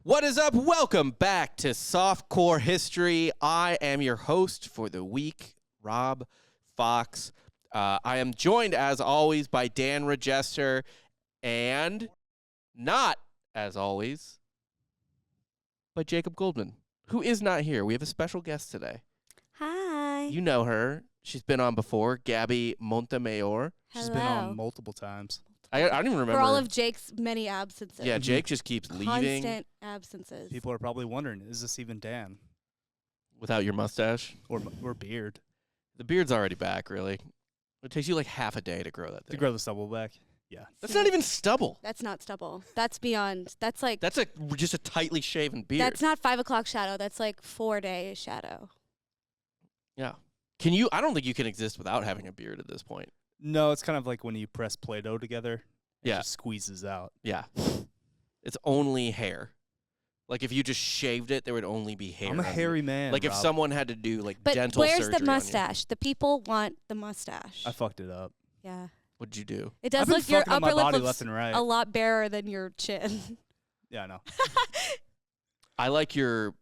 What is up? Welcome back to Softcore History. I am your host for the week, Rob Fox. I am joined, as always, by Dan Regester, and not, as always, by Jacob Goldman, who is not here. We have a special guest today. Hi. You know her. She's been on before, Gabby Montemayor. She's been on multiple times. I don't even remember. For all of Jake's many absences. Yeah, Jake just keeps leaving. Constant absences. People are probably wondering, is this even Dan? Without your mustache. Or beard. The beard's already back, really. It takes you like half a day to grow that thing. To grow the stubble back? Yeah. That's not even stubble. That's not stubble. That's beyond. That's like. That's just a tightly shaven beard. That's not 5 o'clock shadow. That's like 4 day shadow. Yeah. Can you? I don't think you can exist without having a beard at this point. No, it's kind of like when you press Play-Doh together. It Yeah. just squeezes out. Yeah. It's only hair. Like if you just shaved it, there would only be hair. I'm a hairy man. Like if Rob. someone had to do like But dental surgery. where's the mustache? The people want the mustache. I fucked it up. Yeah. What'd you do? It does I've been look your fucking up my upper lip body looks left and right. a lot barer than your chin. Yeah, I know. I like your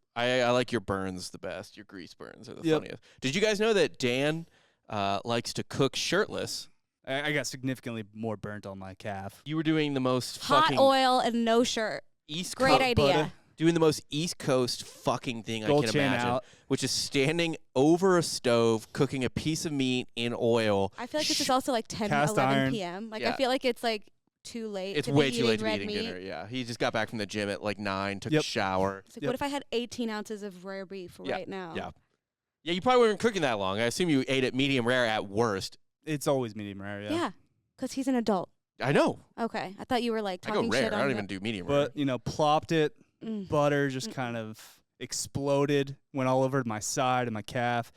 burns the best. Your grease burns are the Yep. funniest. Did you guys know that Dan likes to cook shirtless? I got significantly more burnt on my calf. You were doing the most Hot fucking oil and no shirt. East Great Coast idea. doing the most East Coast fucking thing Gold I can chain imagine, out. which is standing over a stove, cooking a piece of meat in oil. I feel like this is also like 10, Cast 11 iron. p.m. Like, Yeah. I feel like it's like too late. It's to way be too late to be red eating meat. dinner. Yeah, he just got back from the gym at like 9, took a Yep. shower. It's like, Yep. what if I had 18 ounces of rare beef right now? Yeah. Yeah, you probably weren't cooking that long. I assume you ate it medium rare at worst. It's always medium rare, yeah. Yeah, because he's an adult. I know. Okay, I thought you were like I talking go rare. shit I on don't the- even do medium rare. But, plopped it. Mm. Butter just kind of exploded, went all over my side and my calf.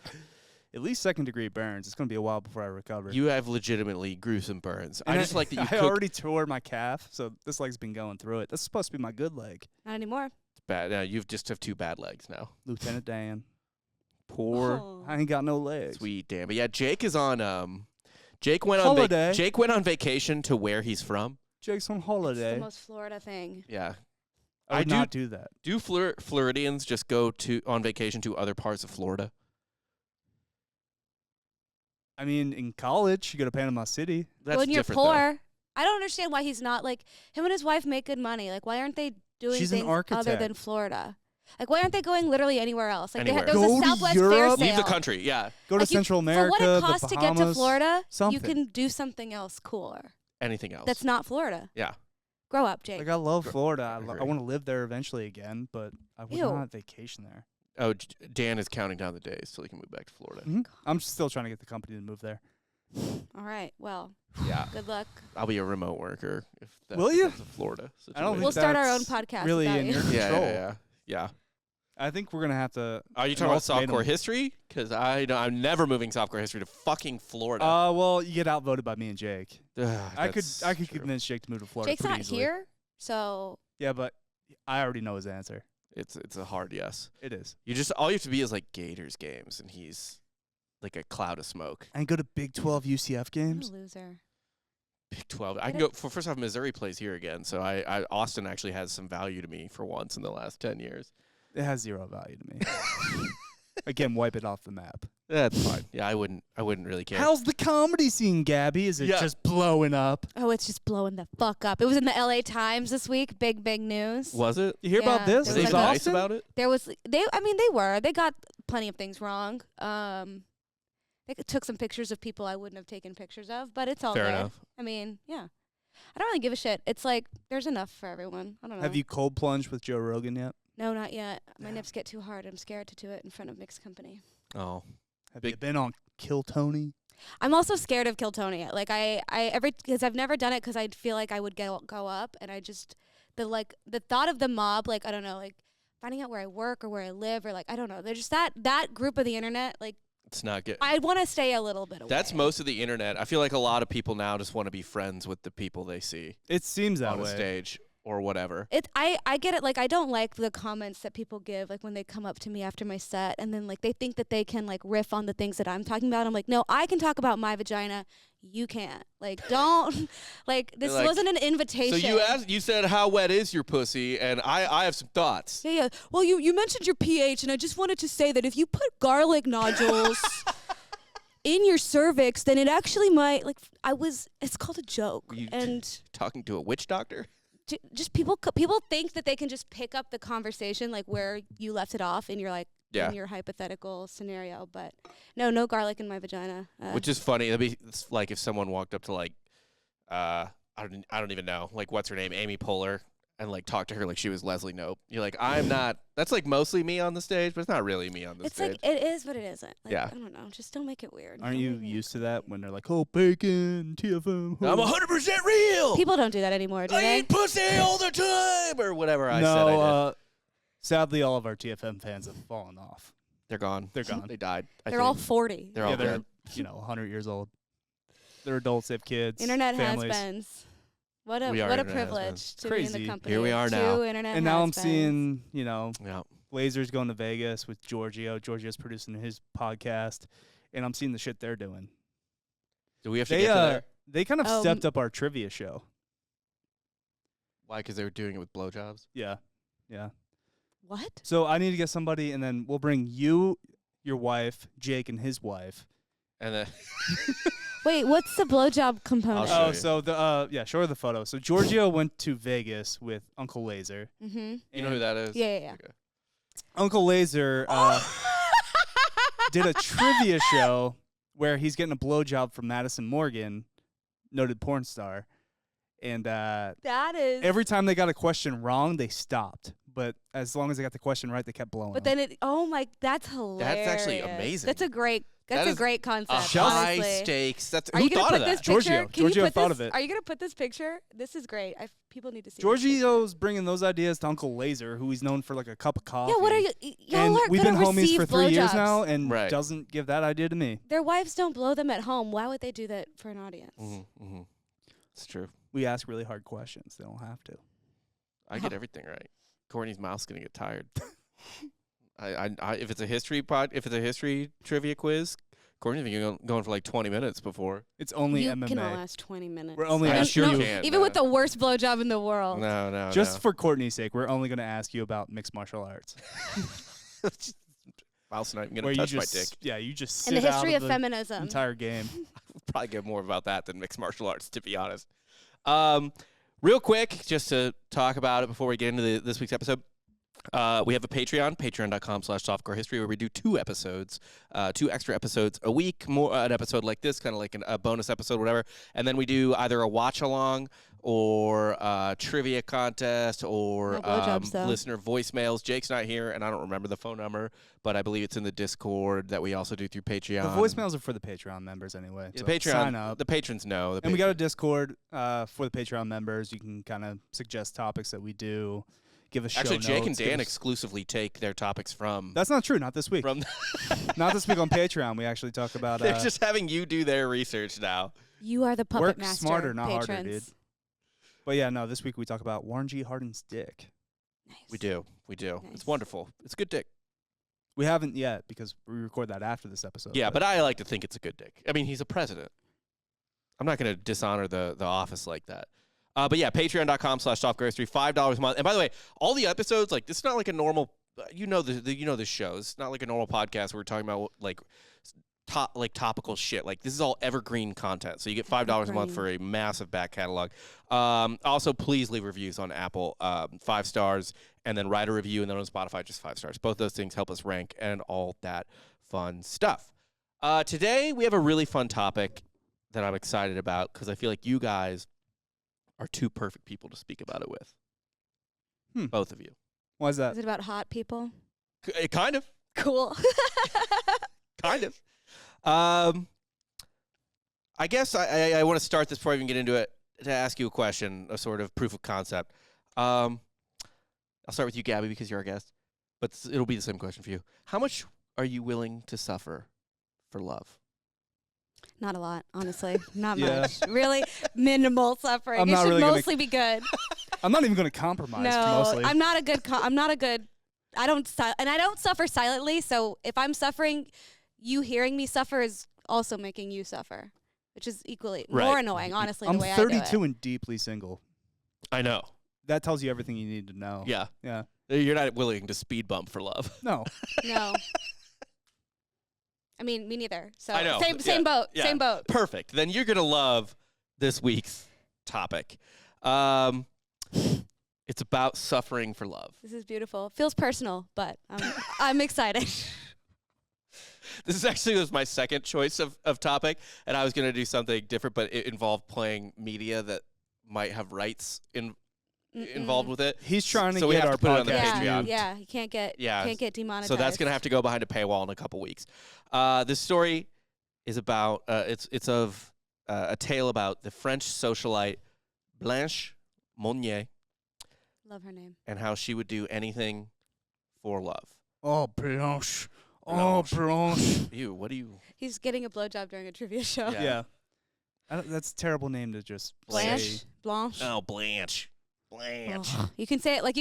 At least 2nd-degree burns. It's going to be a while before I recover. You have legitimately gruesome burns. And I just like that you I cook. already tore my calf, so this leg's been going through it. That's supposed to be my good leg. Not anymore. It's bad. You just have 2 bad legs now. Lieutenant Dan. Poor Oh. I ain't got no legs. sweet Dan. But yeah, Jake is on. Jake went Holiday. Jake went on vacation to where he's from. Jake's on It's holiday. the most Florida thing. Yeah. I would I do- not do that. Do Floridians just go on vacation to other parts of Florida? I mean, in college, you go to Panama City. That's when you're different, though. poor, I don't understand why he's not like him and his wife make good money. Like, why aren't they doing She's an things other architect. than Florida? Like, why aren't they going literally anywhere else? Like, Anywhere. there was Go a to Southwest Fair Europe. sale. Leave the country. Yeah. Go to Like, Central America, For what it costs the to get to Bahamas, Florida, something. you can do something else cooler. Anything else? That's not Florida. Yeah. Grow up, Jake. Like, I love Gr- Florida. I agree. want to live there eventually again, but I would Ew. not vacation there. Oh, Dan is counting down the days till he can move back to Florida. I'm still trying to get the company to move there. All right. Well, Yeah. good luck. I'll be a remote worker if that Will you? becomes a Florida situation. I don't think We'll start our own that's podcast really without in you. your yeah, control. yeah. I think we're going to have to... Are you an talking about ultimatum. softcore history? Because I'm never moving softcore history to fucking Florida. Well, you get outvoted by me and Jake. Ugh, I could that's true. convince Jake to move to Florida Jake's pretty not easily. here, so Yeah, but I already know his answer. It's a hard yes. It is. All you have to be is like Gators games, and he's like a cloud of smoke. And go to Big 12 UCF I'm a games. loser. Big 12. I can go for first off. Missouri plays here again, so Austin actually has some value to me for once in the last 10 years. It has zero value to me. Again, wipe it off the map. That's fine. Yeah, I wouldn't really care. How's the comedy scene, Gabby? Is it Yeah. just blowing up? Oh, it's just blowing the fuck up. It was in the LA Times this week. Big news. Was it? You hear about Yeah, this? Were there they was Is like nice Austin? about it? There was they were. They got plenty of things wrong. They took some pictures of people I wouldn't have taken pictures of, but it's all Fair good. enough. I mean, yeah. I don't really give a shit. It's like there's enough for everyone. I don't know. Have you cold plunged with Joe Rogan yet? No, not yet. My Yeah. nips get too hard. I'm scared to do it in front of mixed company. Oh, Have Big- you been on Kill Tony? I'm also scared of Kill Tony. Like because I've never done it because I feel like I would go up, and I just the thought of the mob, like I don't know, like finding out where I work or where I live or like I don't know. There's just that group of the internet. Like it's not good. I want to stay a little bit away. That's most of the internet. I feel like a lot of people now just want to be friends with the people they see It seems that on a way. stage. or whatever. I get it. Like, I don't like the comments that people give, like when they come up to me after my set and then like they think that they can like riff on the things that I'm talking about. I'm like, no, I can talk about my vagina. You can't. Like, don't. Like, this Like, wasn't an invitation. So you said, how wet is your pussy? And I have some thoughts. Yeah. Well, you mentioned your pH, and I just wanted to say that if you put garlic nodules in your cervix, then it actually might, like, it's called a joke. You and talking to a witch doctor? just people think that they can just pick up the conversation, like, where you left it off in your, like, in your hypothetical scenario. But no garlic in my vagina. Which is funny. It's like if someone walked up to, like, I don't even know, like, what's her name, Amy Poehler, and like talk to her like she was Leslie Knope. You're like, I'm not. That's like mostly me on the stage, but it's not really me on the stage. It's like it is, but it isn't. Like, Yeah. I don't know. Just don't make it weird. Aren't you used to that when they're like, oh, bacon, TFM? I'm 100% real. People don't do that anymore, do I they? eat pussy all the time, or whatever I said. No, sadly, all of our TFM fans have fallen off. They're gone. They're gone. They died. They're all 40. They're all they're dead. 100 years old. They're adults. They have kids. Internet families. has-beens. What a We are internet privilege has-beens. to be in Crazy. the company. Here we are of now. two internet And now I'm has-beens. seeing, Yeah. Blazers going to Vegas with Giorgio. Giorgio's producing his podcast, and I'm seeing the shit they're doing. Do we have to get to there? They kind of stepped up our trivia show. Why? Because they were doing it with blowjobs. Yeah. What? So I need to get somebody, and then we'll bring you, your wife, Jake, and his wife. And then Wait, what's the blowjob component? I'll show you. So show her the photo. So Giorgio went to Vegas with Uncle Laser. Mm-hmm. you know who that is? Yeah. Okay. Uncle Laser did a trivia show where he's getting a blowjob from Madison Morgan, noted porn star, and That is. every time they got a question wrong, they stopped. But as long as they got the question right, they kept blowing. But them. then that's hilarious. That's actually amazing. That's a great. That's That a is great concept. high honestly. stakes. That's Are who you gonna thought put of this that? picture? Giorgio. Can you Giorgio put thought this, of it. Are you gonna put this picture? This is great. People need to see. Giorgio's bringing those ideas to Uncle Laser, who he's known for like a cup of coffee. Yeah. What are you? Y'all And aren't we've gonna been homies receive for 3 years blowjobs. now, and Right. doesn't give that idea to me. Their wives don't blow them at home. Why would they do that for an audience? Mm-hmm. It's true. We ask really hard questions. They don't have to. I get everything right. Courtney's mouth's gonna get tired. If it's a history trivia quiz, Courtney's been going for like 20 minutes before. It's only You MMA. can last 20 minutes. We're only I asking sure you. can. Even with the worst blowjob in the world. No. Just for Courtney's sake, we're only going to ask you about mixed martial arts. Mouse not even where gonna you touch my just, dick. yeah, you just And sit the history out of the feminism. entire game. Probably get more about that than mixed martial arts, to be honest. Real quick, just to talk about it before we get into this week's episode. We have a Patreon, patreon.com/softcorehistory, where we do 2 episodes, 2 extra episodes a week, more an episode like this, kind of like a bonus episode, whatever. And then we do either a watch along or a trivia contest or No blowjobs, though. listener voicemails. Jake's not here, and I don't remember the phone number, but I believe it's in the Discord that we also do through Patreon. The voicemails are for the Patreon members anyway. The So Patreon, sign up. the patrons know. And we got a Discord for the Patreon members. You can kind of suggest topics that we do. Give us show Actually, Jake and notes, give Dan us- exclusively take their topics from. That's not true. Not this week. From Not this week on Patreon. We actually talk about. they're just having you do their research now. You are the puppet Work master. smarter, not harder, patrons. dude. But yeah, no. This week we talk about Warren G. Hardin's dick. Nice. We do. It's Nice. wonderful. It's a good dick. We haven't yet because we record that after this episode. Yeah, but I like to think it's a good dick. I mean, he's a president. I'm not going to dishonor the office like that. But yeah, patreon.com/softcorehistory, $5 a month. And by the way, all the episodes, like, this is not like a normal, you know the show. It's not like a normal podcast where we're talking about like topical shit. Like, this is all evergreen content. So you get $5 a month for a massive back catalog. Also, please leave reviews on Apple, 5 stars, and then write a review, and then on Spotify, just 5 stars. Both those things help us rank and all that fun stuff. Today, we have a really fun topic that I'm excited about because I feel like you guys are 2 perfect people to speak about it with. Both of you. Why is that? Is it about hot people? Kind of. Cool. Kind of. I guess I want to start this before I even get into it to ask you a question, a sort of proof of concept. I'll start with you, Gabby, because you're our guest, but it'll be the same question for you. How much are you willing to suffer for love? Not a lot, honestly. Not Yeah. much. Really minimal suffering. I'm It not should really gonna- mostly be good. I'm not even going to compromise No, mostly. I'm not a good. I don't suffer silently. So if I'm suffering, you hearing me suffer is also making you suffer, which is equally more Right. annoying. Honestly, I'm the way I do 32 it. and deeply single. I know. That tells you everything you need to know. Yeah. Yeah. You're not willing to speed bump for love. No. No. I mean, me neither. So I know. same boat. Yeah. Same boat. Perfect. Then you're going to love this week's topic. It's about suffering for love. This is beautiful. Feels personal, but I'm excited. This actually was my second choice of topic, and I was going to do something different, but it involved playing media that might have rights involved with it. He's trying to So we get have our to put it on the podcast Patreon. viewed. Yeah, you can't get demonetized. So that's going to have to go behind a paywall in a couple weeks. This story is about it's of a tale about the French socialite Blanche Monnier Love her name. and how she would do anything for love. Oh, Blanche. Oh, Blanche. Ew, what do you... He's getting a blowjob during a trivia show. Yeah. Yeah. That's a terrible name to just Blanche. say. Blanche. Oh, Blanche. Blanche. Ugh. You can say it like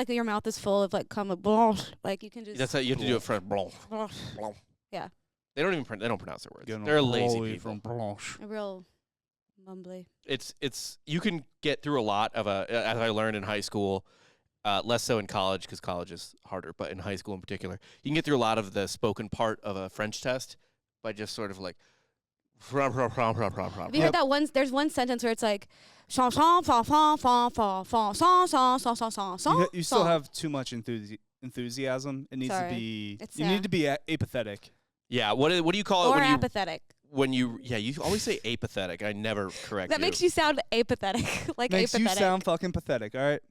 your mouth is full of like Blanche. Like you can just. That's how you have to do it for Blanche. Blanche. Blanche. Yeah. They don't pronounce their words. Getting They're a lazy blowy people. from Blanche. A real mumbly. It's you can get through a lot of as I learned in high school, less so in college because college is harder, but in high school in particular, you can get through a lot of the spoken part of a French test by just sort of like. Have you heard that one? There's one sentence where it's like, chanson, fa, fa, fa, fa, fa, son, son, son, son, son, son. You still have too much enthusiasm. It needs Sorry. to be. It's, You need to be apathetic. Yeah, what do you call it Or when you apathetic. you always say apathetic. I never correct That you. makes you sound apathetic. Like Makes apathetic. you sound fucking pathetic. All right.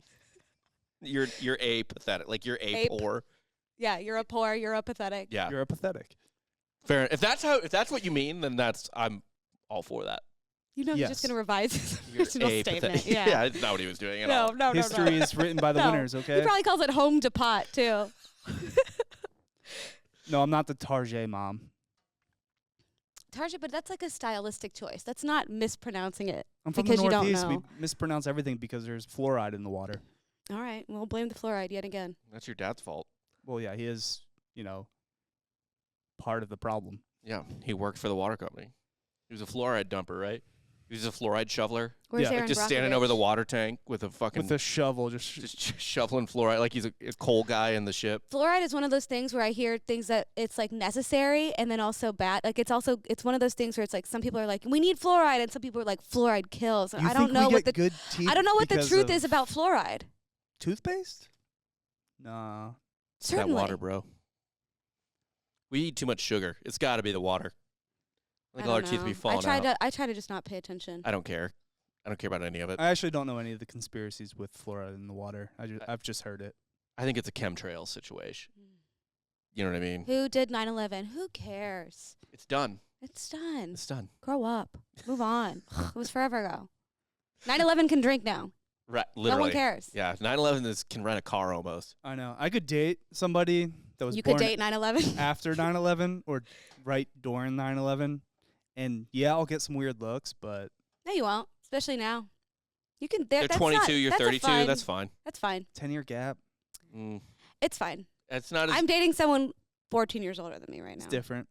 You're apathetic, like you're Ape. or Yeah, you're a poor. You're apathetic. yeah. You're apathetic. Fair. If that's what you mean, then I'm all for that. You know, he's just Yes. gonna revise his You're original apathetic. statement. Yeah. That's not what he was doing at all. No. History is written by the No. winners. He Okay. probably calls it home to pot too. No, I'm not the Target mom. Target, but that's like a stylistic choice. That's not mispronouncing it. I'm from Because the you don't Northeast. We know. mispronounce everything because there's fluoride in the water. All right, we'll blame the fluoride yet again. That's your dad's fault. Well, yeah, he is, part of the problem. Yeah, he worked for the water company. He was a fluoride dumper, right? He was a fluoride shoveler, Where's Yeah, Aaron like just standing over the Brockovich? water tank with a fucking With a shovel, just shoveling fluoride like he's a coal guy in the ship. Fluoride is one of those things where I hear things that it's like necessary and then also bad. Like it's one of those things where it's like some people are like, we need fluoride, and some people are like, fluoride kills. And You I don't think know we what get the good teeth I don't know what the because truth of is about fluoride. toothpaste. Nah. It's Certainly. that water, bro. We eat too much sugar. It's got to be the water. I think all our don't teeth will be know. falling out. I try to just not pay attention. I don't care. I don't care about any of it. I actually don't know any of the conspiracies with fluoride in the water. I've just heard it. I think it's a chemtrail situation. You know what I mean? Who did 9/11? Who cares? It's done. It's done. It's done. Grow up. Move on. It was forever ago. 9/11 can drink now. Right. Literally. No one cares. Yeah. 9/11 can rent a car almost. I know. I could date somebody that was You born could date 9/11. after 9/11 or right during 9/11, and yeah, I'll get some weird looks, but No, you won't. Especially now. You can. They're That's 22. not- You're that's a 32. fine- That's fine. That's fine. 10-year gap. It's fine. It's not as. I'm dating someone 14 years older than me right It's now. different.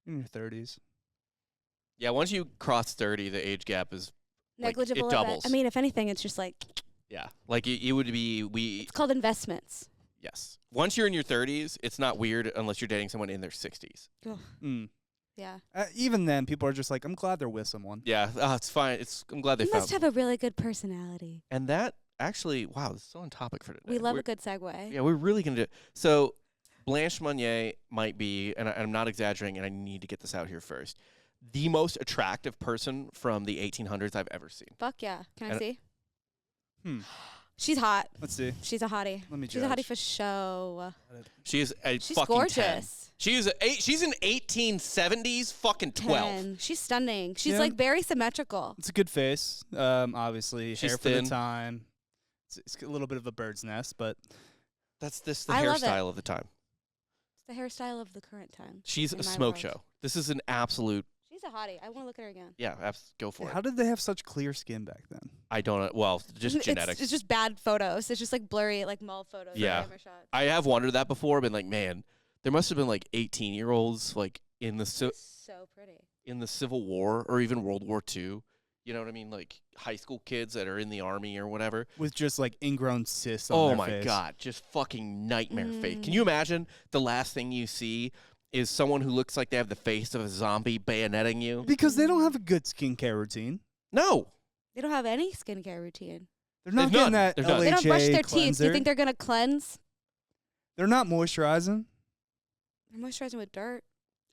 In your 30s. Yeah. Once you cross 30, the age gap is. Like, Negligible. it I bet. doubles. I mean, if anything, it's just like Yeah. Like it would be. it's called investments. Yes. Once you're in your 30s, it's not weird unless you're dating someone in their 60s. Mm. Yeah. Even then, people are just like, I'm glad they're with someone. Yeah. It's fine. I'm glad they You found. must have a really good personality. And that actually, wow, this is so on topic for today. We love We're- a good segue. Yeah, we're really gonna do. So, Blanche Monnier might be, and I'm not exaggerating, and I need to get this out here first, the most attractive person from the 1800s I've ever seen. Fuck yeah. Can I And- see? Hmm. She's hot. Let's see. She's a hottie. Let me She's a hottie judge. for show. She is a She's fucking 10. gorgeous. She's an 1870s fucking 12. 10. She's stunning. She's Yeah. like very symmetrical. It's a good face. Obviously, She's hair for thin. the time. It's a little bit of a bird's nest, but That's the I love it. hairstyle of the time. It's the hairstyle of the current time. She's In a my smoke world. show. This is an absolute. She's She's a hottie. I want to look at her again. Yeah, go for it. How did they have such clear skin back then? I don't know. Well, just genetics. It's just bad photos. It's just like blurry, like mall photos. Yeah. Camera shots. I have wondered that before. Been like, man, there must have been like 18-year-olds like in the So pretty. in the Civil War or even World War II. You know what I mean? Like high school kids that are in the army or whatever. With just like ingrown cysts on Oh their my face. God, just fucking nightmare face. Can you imagine the last thing you see is someone who looks like they have the face of a zombie bayoneting you? Because they don't have a good skincare routine. No. They don't have any skincare routine. They're not There's getting none. that There's none. LHA They don't brush their teeth. cleanser. Do you think they're gonna cleanse? They're not moisturizing. They're moisturizing with dirt.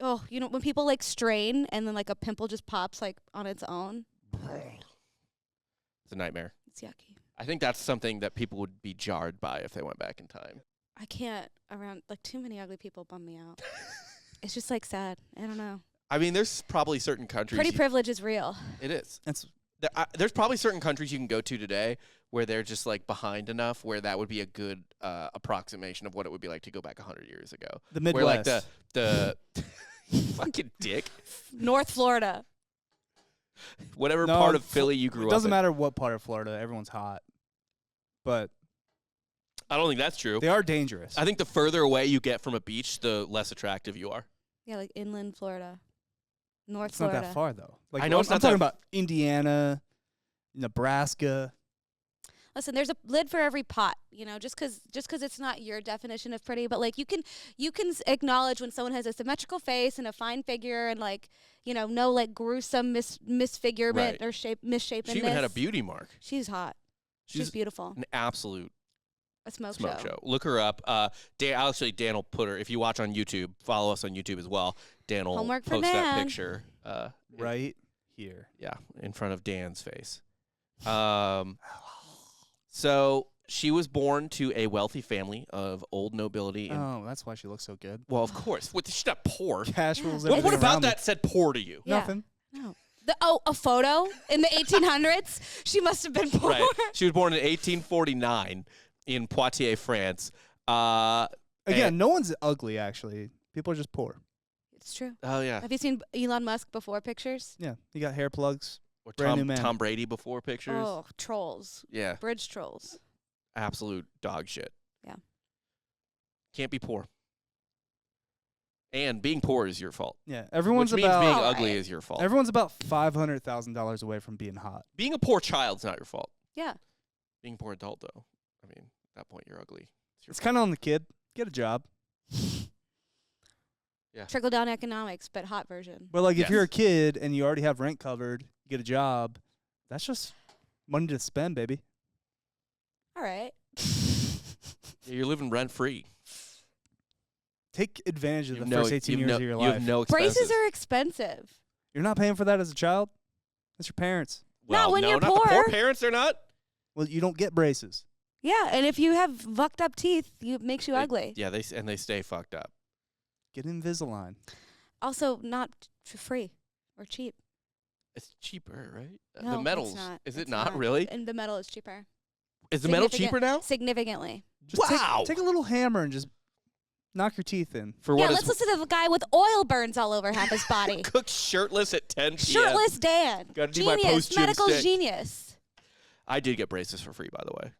Oh, you know when people like strain and then like a pimple just pops like on its own. It's a nightmare. It's yucky. I think that's something that people would be jarred by if they went back in time. I can't around like too many ugly people bum me out. It's just like sad. I don't know. I mean, there's probably certain countries. Pretty privilege is real. It is. That's There's probably certain countries you can go to today where they're just like behind enough where that would be a good approximation of what it would be like to go back 100 years ago. the Where like Midwest. the fucking dick, North Florida. whatever No, part of Philly you grew It up doesn't in. matter what part of Florida. Everyone's hot. But I don't think that's true. they are dangerous. I think the further away you get from a beach, the less attractive you are. Yeah, like inland Florida. North It's Florida. not that far, though. Like, I know I'm it's not talking that about Indiana, Nebraska. Listen, there's a lid for every pot, you know, just 'cause it's not your definition of pretty, but like you can acknowledge when someone has a symmetrical face and a fine figure and like, you know, no like gruesome misfigurement Right. or misshapen. She even had a beauty mark. She's hot. She's beautiful. An absolute A smoke show. Look her up. Dan will put her. If you watch on YouTube, follow us on YouTube as well. Dan will Homework for post that Dan. picture. Right here. Yeah, in front of Dan's face. So she was born to a wealthy family of old nobility. And, Oh, that's why she looks so good. well, of course. She's not poor. Cash rules What everything about around that said poor to you? Yeah. Nothing. No. A photo in the 1800s? She must have been poor. Right. She was born in 1849 in Poitiers, France. Again, And- no one's ugly, actually. People are just poor. It's true. Oh, yeah. Have you seen Elon Musk before pictures? Yeah. You got hair plugs. Or brand new man. Tom Brady before pictures. Oh, trolls. Yeah. Bridge trolls. Absolute dog shit. Yeah. Can't be poor. And being poor is your fault. Yeah. Everyone's Which means about being All ugly right. is your fault. everyone's about $500,000 away from being hot. Being a poor child's not your fault. Yeah. Being a poor adult, though, I mean, at that point, you're ugly. your It's kind of on the kid. Get a job. Trickle down economics, but hot version. But like, Yes. if you're a kid and you already have rent covered, you get a job. That's just money to spend, baby. All right. Yeah, you're living rent free. Take advantage of the first 18 years of your You life. have no expenses. Braces are expensive. You're not paying for that as a child. That's your parents. well, Not when no, you're not the poor poor. parents. They're not. Well, you don't get braces. Yeah, and if you have fucked up teeth, it makes you They- ugly. Yeah, they stay fucked up. Get Invisalign. Also, not free or cheap. It's cheaper, right? No, The metals. It's not. Is it It's not really? And the metal is cheaper. Is the metal Significant- cheaper now? Significantly. Just Wow. Take a little hammer and just knock your teeth in. For Yeah, what let's listen to the guy with oil burns all over half his body. cooked shirtless at 10 p.m. Shirtless Dan. Gotta do my Genius. post-gym Medical stick. genius. I did get braces for free, by the way.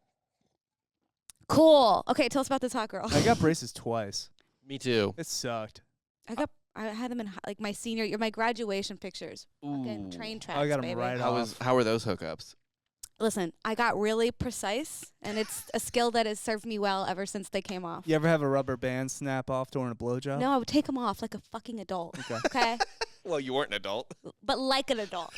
Cool. Okay, tell us about this hot girl. I got braces twice. Me too. It sucked. I had them in like my senior year, my graduation pictures. Fucking Ooh. train tracks, I got 'em baby. right How were those hookups? Listen, I got really precise, and it's a skill that has served me well ever since they came off. You ever have a rubber band snap off during a blowjob? No, I would take them off like a fucking adult. Okay. Okay, Well, you weren't an adult. but like an adult,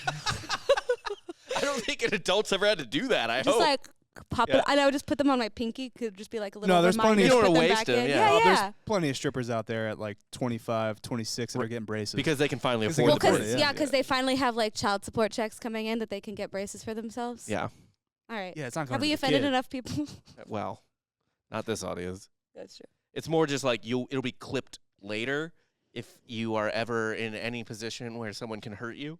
I don't think an adult's ever had to do that. I just hope. like pop Yeah. it. And I would just put them on my pinky. Could just be like a little. No, there's reminder plenty to of- put You don't wanna them waste back them, in. yeah. Oh, Yeah, there's plenty of strippers out there at like 25, 26 that are Well, getting braces. because they can finally 'Cause they afford can the afford braces. it, yeah, because they finally have like child support checks coming in that they can get braces for themselves. Yeah. All right. yeah, it's not going Have to we the offended kid. enough people? Well, not this audience. That's true. It's more just like it'll be clipped later if you are ever in any position where someone can hurt you.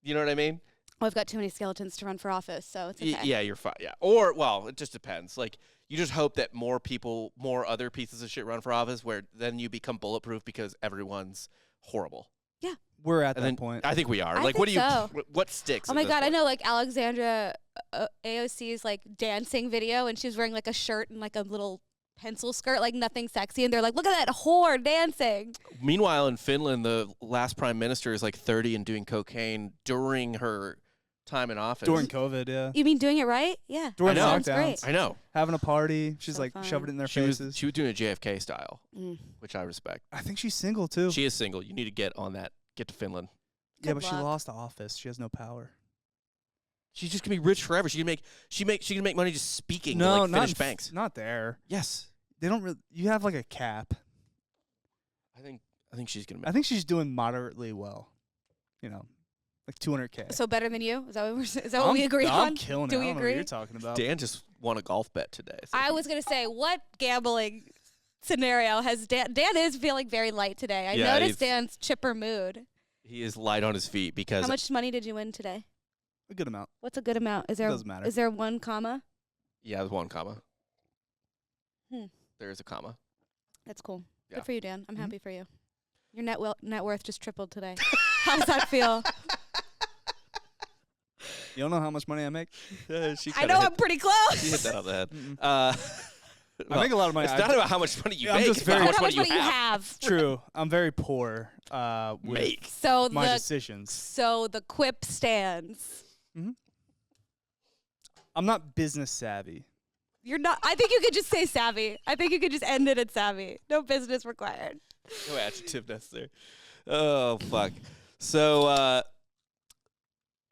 You know what I mean? Well, I've got too many skeletons to run for office, so it's okay. Yeah, you're fine. Yeah. Or, well, it just depends. Like, you just hope that more other pieces of shit run for office where then you become bulletproof because everyone's horrible. We're at And that then point. I think we are. I Like, what do think you? so. What sticks? Oh at my this god, I point? know like Alexandra AOC's like dancing video, and she's wearing like a shirt and like a little pencil skirt, like nothing sexy, and they're like, look at that whore dancing. Meanwhile, in Finland, the last prime minister is like 30 and doing cocaine during her time in office. During COVID, yeah. You mean doing it right? Yeah. During I know. Sounds lockdowns. great. I know. Having a party. She's So like fun. shoving it in their She faces. was doing a JFK style, Mm. which I respect. I think she's single too. She is single. You need to get on that. Get to Finland. yeah, Good but she luck. lost the office. She has no power. She's just gonna be rich forever. She can make money just speaking to No, like not Finnish in banks. Not there. Yes, They don't really. You have like a cap. I think she's gonna. I think she's doing moderately well. You know, like 200K. So better than you? Is that what we agree I'm on? killing Do it. we I don't know agree? what you're talking about. Dan just won a golf bet today. So. I was gonna say, what gambling scenario has Dan? Dan is feeling very light today. I Yeah, noticed he's- Dan's chipper mood. He is light on his feet because How much money did you win today? A good amount. What's a good amount? Is there Doesn't matter. Is there 1 comma? yeah, there's 1 comma. Hmm. There is a comma. That's cool. Yeah. Good for you, Dan. I'm Mhm. happy for you. Your net worth just tripled today. How does that feel? You don't know how much money I make? She I know I'm pretty close. She hit that on the head. Mm-mm. Well, I make a lot of money. It's I not d- about how much money you Yeah, I'm make. just It's about very- how much How money much you money you have. have? True. I'm very poor with Make. So my the decisions. quip stands. I'm not business savvy. You're not. I think you could just say savvy. I think you could just end it at savvy. No business required. No adjective necessary. Oh fuck. So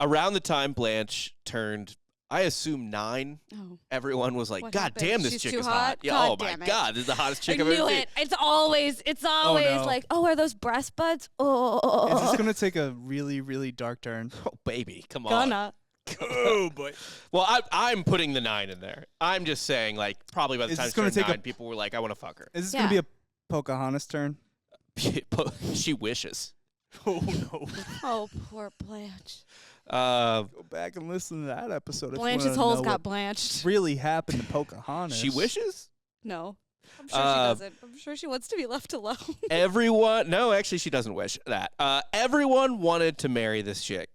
around the time Blanche turned, I assume 9, Oh, everyone was like, What "God happened? damn, this She's chick too is hot? Yeah. God Oh my damn it. god, this is the hottest chick I I've ever knew seen." it. It's always no. like, oh, are those breast buds? Is Oh, this gonna take a really, really dark turn? Oh baby, come on. gonna. Oh boy. Well, I'm putting the 9 in there. I'm just saying, like, probably by the Is time this she gonna turned take a- 9, people were like, "I want to fuck her." Is this Yeah. gonna be a Pocahontas turn? She wishes. Oh no. Oh, poor Blanche. Go back and listen to that episode. if you Blanche's wanna holes know got what blanched. really happened to Pocahontas. She wishes. No, I'm sure she Uh, doesn't. I'm sure she wants to be left alone. Everyone, no, actually, she doesn't wish that. Everyone wanted to marry this chick.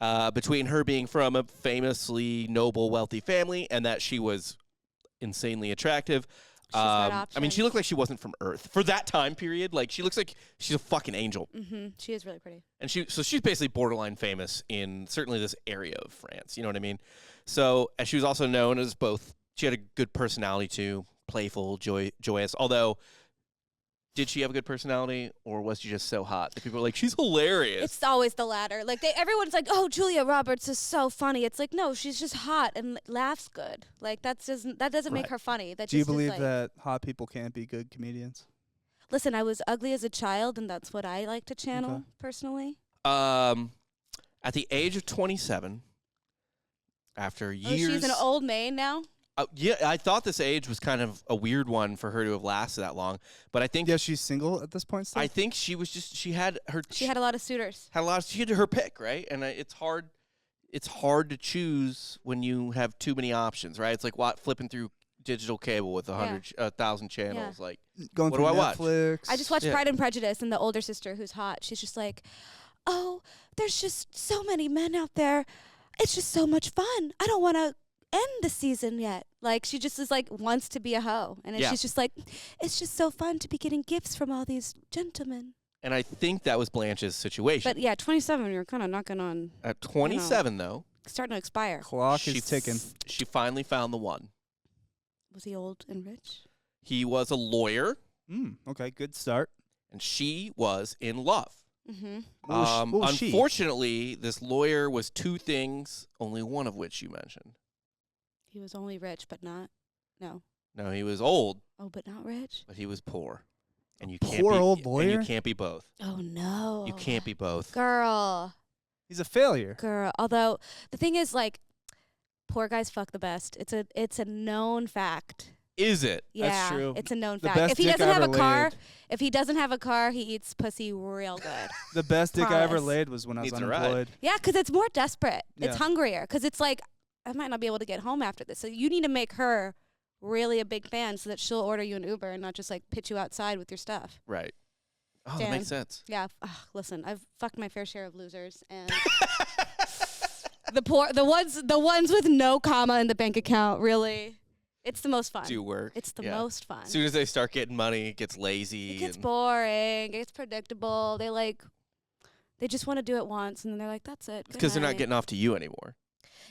Between her being from a famously noble, wealthy family, and that she was insanely attractive. She's got I mean, she options. looked like she wasn't from Earth for that time period. Like, she looks like she's a fucking angel, Mm-hmm. She is really pretty. and so she's basically borderline famous in certainly this area of France. You know what I mean? So, and she was also known as both. She had a good personality too, playful, joyous. Although, did she have a good personality, or was she just so hot that people were like, "She's hilarious"? It's always the latter. Like everyone's like, "Oh, Julia Roberts is so funny." It's like, no, she's just hot and laughs good. Like that doesn't make Right. her funny. That Do you just is believe like, that hot people can't be good comedians? Listen, I was ugly as a child, and that's what I like to channel Okay. personally. At the age of 27, after Oh, years, she's an old maid now. yeah, I thought this age was kind of a weird one for her to have lasted that long. But I think Yeah, she's single at this point still? I think she was just she had She had a lot of suitors. had a lot. She had her pick, right? And it's hard. It's hard to choose when you have too many options, right? It's like flipping through digital cable with 1,000 channels. Like, Going what through do I watch? Netflix. I just watched Yeah. Pride and Prejudice, and the older sister who's hot, she's just like, "Oh, there's just so many men out there. It's just so much fun. I don't want to end the season yet." Like she just is like wants to be a hoe, and then Yeah. she's just like, "It's just so fun to be getting gifts from all these gentlemen." and I think that was Blanche's situation. But yeah, 27, you're kind of knocking on, At 27, though, starting to expire. Clock she is ticking. She finally found the one. Was he old and rich? He was a lawyer, Okay, good start. and she was in love. Mm-hmm. What was she? Unfortunately, this lawyer was 2 things, only one of which you mentioned. He was only rich, but not. No. No, he was old, Oh, but not rich. but he was poor. And you Poor can't be, old And lawyer? you can't be both. Oh no. You can't be both. Girl. He's a failure. Girl. Although the thing is, like, poor guys fuck the best. It's a known fact. Is it? Yeah, true. it's a known The fact. best If he dick doesn't I have a ever car, laid. if he doesn't have a car, he eats pussy real good. The best dick I ever Promise. laid was when I was Needs a ride. unemployed. Yeah, because it's more desperate. It's Yeah. hungrier. Because it's like, I might not be able to get home after this. So you need to make her really a big fan so that she'll order you an Uber and not just like pitch you outside with your stuff. Right. Oh, that Dan. makes sense. Yeah. Listen, I've fucked my fair share of losers, and the ones with no comma in the bank account. Really, it's the most fun. Do work. It's the Yeah. most fun. As soon as they start getting money, it gets lazy. It gets and boring. It gets predictable. They just want to do it once, and then they're like, "That's it." because they're not Good night. getting off to you anymore.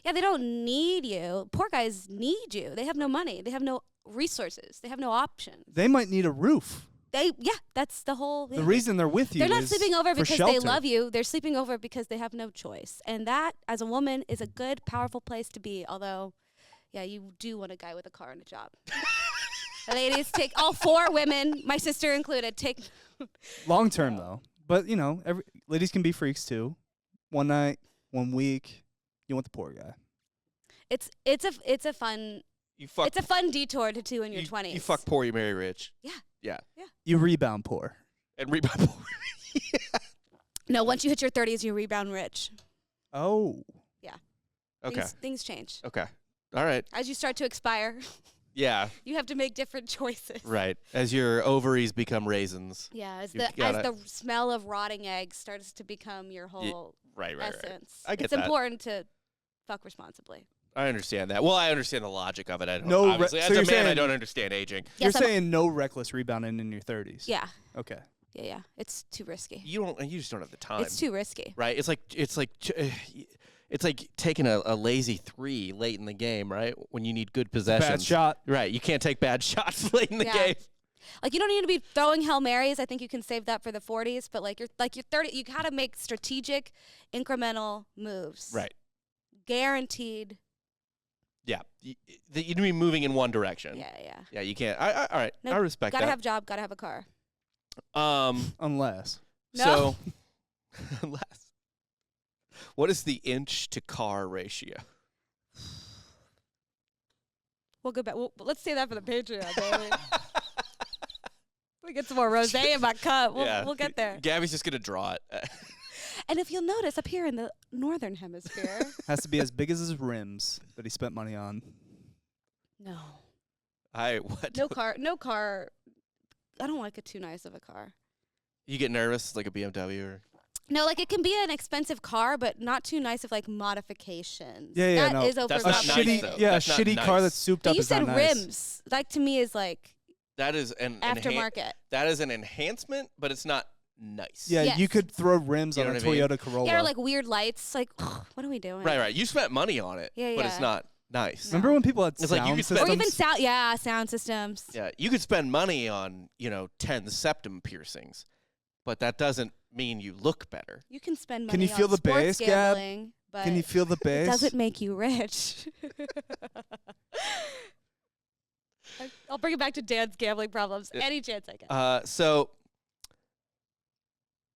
Yeah, they don't need you. Poor guys need you. They have no money. They have no resources. They have no options. They might need a roof. That's the whole. The reason they're with you They're not is sleeping over for because shelter. they love you. They're sleeping over because they have no choice. And that, as a woman, is a good, powerful place to be. Although, yeah, you do want a guy with a car and a job. Ladies, take all 4 women, my sister included, take. Long term though, but ladies can be freaks too. One night, 1 week, you want the poor guy. It's a fun You fuck. it's a fun detour to two in your 20s. You fuck poor, you marry rich. Yeah. You rebound poor. And rebound poor. No, once you hit your 30s, you rebound rich. Oh. Okay. Things change. Okay. All right. As you start to expire, Yeah. you have to make different choices. Right. As your ovaries become raisins. Yeah, as You've the gotta- smell of rotting eggs starts to become your whole Right. essence. I get it's that. important to fuck responsibly. I understand that. Well, I understand the logic of it. I don't. No re- Obviously, so as a you're man, I saying- don't understand aging. You're Yes, I'm- saying no reckless rebounding in your 30s. Yeah. Okay. Yeah. It's too risky. You don't. You just don't have the time. It's too risky. Right. It's like taking a lazy 3 late in the game, right? When you need good possessions. Bad shot. Right. You can't take bad shots late in the Yeah. game. Like, you don't need to be throwing Hail Marys. I think you can save that for the 40s. But you're 30. You gotta make strategic, incremental moves. Right. Guaranteed. Yeah. You need to be moving in one direction. Yeah. Yeah. You can't. All right. No, I respect Gotta that. have job. Gotta have a car. Unless. No. So, unless, what is the inch to car ratio? We'll go back. Let's say that for the Patreon, baby. We get some more rosé in my cup. We'll get there. Gabby's just gonna draw it. And if you'll notice, up here in the northern hemisphere, Has to be as big as his rims that he spent money on. no What? no car. I don't like it too nice of a car. You get nervous like a BMW or No, it can be an expensive car, but not too nice of modifications. Yeah, That no. is That's A not overcomplicated. nice, shitty, though. yeah, a That's not shitty car nice. that's souped But up you is said not nice. rims. To me is that is an aftermarket. that is an enhancement, but it's not nice. Yeah, Yes. you could throw rims You on know a what I mean? Toyota Corolla. Yeah, or weird lights. What are we doing? Right. You spent money on it, Yeah, but it's yeah. not nice. No. Remember when people had It's like you sound could spend- Or systems? even sound systems. Yeah, you could spend money on 10 septum piercings, but that doesn't mean you look better. You can spend money Can you feel on the sports bass, Gab? gambling, but Can you feel the it bass? doesn't make you rich. I'll bring it back to Dan's gambling problems any chance I get. So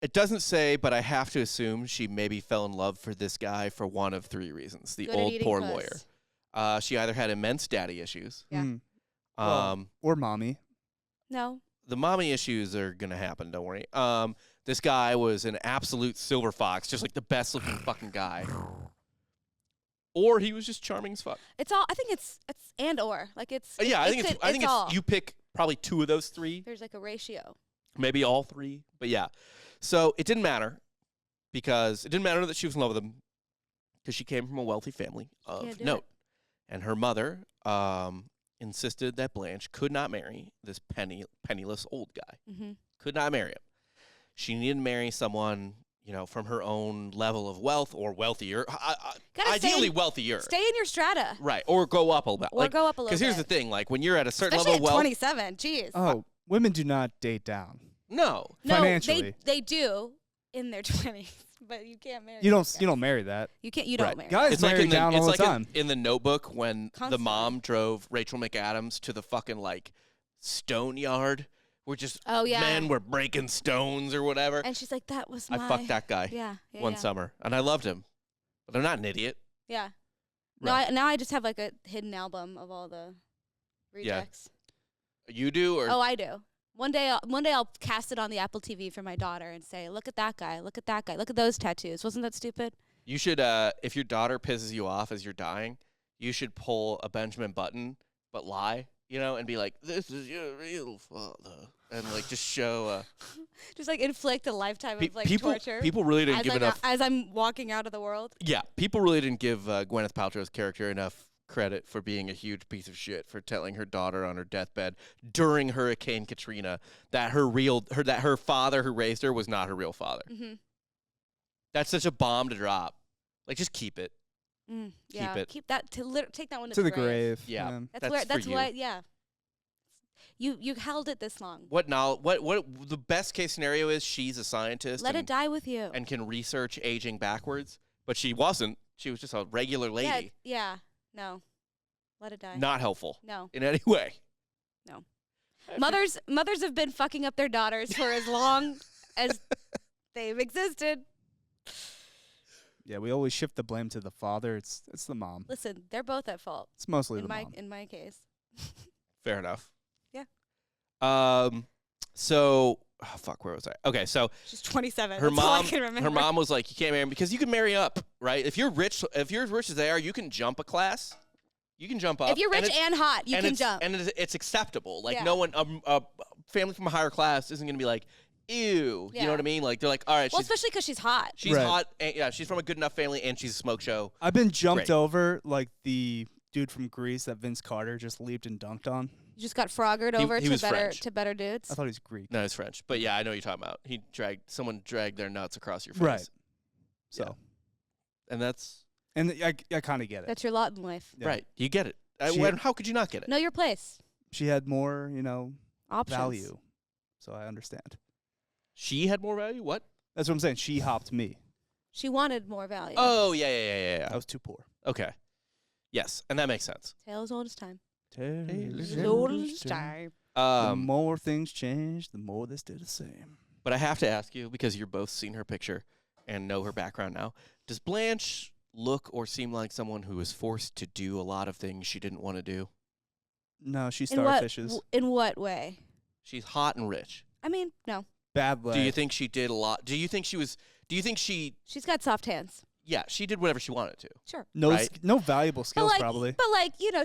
it doesn't say, but I have to assume she maybe fell in love for this guy for one of 3 reasons. The Good at old eating poor puss. lawyer. She either had immense daddy issues. Yeah. Mm. Well, or mommy. No. The mommy issues are gonna happen. Don't worry. This guy was an absolute silver fox, just like the best looking fucking guy. Or he was just charming as fuck. It's all. I think it's and or it's. Yeah, I think it's all. you pick probably 2 of those 3, There's a ratio. maybe all 3, but yeah. So it didn't matter because it didn't matter that she was in love with him because she came from a wealthy family Can't of do note, and her mother insisted that Blanche could not marry this penniless old guy. Mm-hmm. Could not marry him. She needed to marry someone, from her own level of wealth or wealthier. Ideally wealthier. Stay in your strata. Right. Or go up a little bit. Or go up a little bit. Because here's the thing, when you're at a certain Especially level of at wealth. 27. Jeez. Oh, women do not date down. No. No, financially. they do in their 20s, but you can't marry. You those don't guys. you don't marry that. You can't. You don't Right. marry. Guys It's like marry down all the it's like time. in the Notebook when the Constantly. mom drove Rachel McAdams to the fucking stone yard where just Oh yeah. men were breaking stones or whatever. And she's like, that was my. I fucked that guy Yeah. one summer and I loved him. But I'm not an idiot. Yeah. Right. Now I just have a hidden album of all the rejects. You do or Oh, I do. One day I'll cast it on the Apple TV for my daughter and say, look at that guy, look at that guy, look at those tattoos. Wasn't that stupid? you should if your daughter pisses you off as you're dying, you should pull a Benjamin Button but lie and be like, "This is your real father," and like just show. Just like inflict a lifetime of like people, torture. People really didn't as give I'm enough. as I'm walking out of the world. Yeah, people really didn't give Gwyneth Paltrow's character enough credit for being a huge piece of shit for telling her daughter on her deathbed during Hurricane Katrina that her father who raised her was not her real father. Mm-hmm. That's such a bomb to drop. Like, just keep it. Yeah, it. keep that take that one To the grave. Yeah. That's why. Yeah. You held it this long. What the best case scenario is she's a scientist. Let it die with you. And can research aging backwards, but she wasn't. She was just a regular lady. Yeah. No. Let it die. Not helpful. No. In any way. No. Mothers have been fucking up their daughters for as long as they've existed. Yeah, we always shift the blame to the father. It's the mom. Listen, they're both at fault. It's mostly the mom. mom. In my case. Fair enough. Yeah. So, fuck, where was I? Okay, so she's 27. Her That's all I mom, can remember. her mom was like, "You can't marry him because you can marry up, right? If you're rich as they are, you can jump a class. You can jump up. If you're rich and hot, you can jump. And it's acceptable. Like Yeah. no one, a family from a higher class isn't gonna be like, ew. Yeah. You know what I mean? Like they're like, all right, well, especially because she's hot. she's Right. hot. And, yeah, she's from a good enough family, and she's a smoke show. I've been jumped Great. over like the dude from Greece that Vince Carter just leaped and dunked on. You just got froggered over he was French. to better dudes. I thought he was Greek. No, it's French, but yeah, I know what you're talking about. Someone dragged their nuts across your face. Right. So, Yeah. And that's and I kind of get it. That's your lot in life. Yeah. right. You get it. She- How could you not get it? Know your place. She had more, Options. value. So I understand. She had more value. What? That's what I'm saying. She hopped me. She wanted more value. Oh yeah. I was too poor. Okay. Yes, and that makes sense. Tale as old as time. As As old as time. The more things change, the more they stay the same. But I have to ask you, because you're both seen her picture and know her background now, does Blanche look or seem like someone who was forced to do a lot of things she didn't want to do? No, she In what, starfishes. in what way? She's hot and rich. I mean, no. Bad leg. Do you think she did a lot? Do you think she, She's got soft hands. yeah, she did whatever she wanted to? Sure. no, right? no valuable skills, but probably.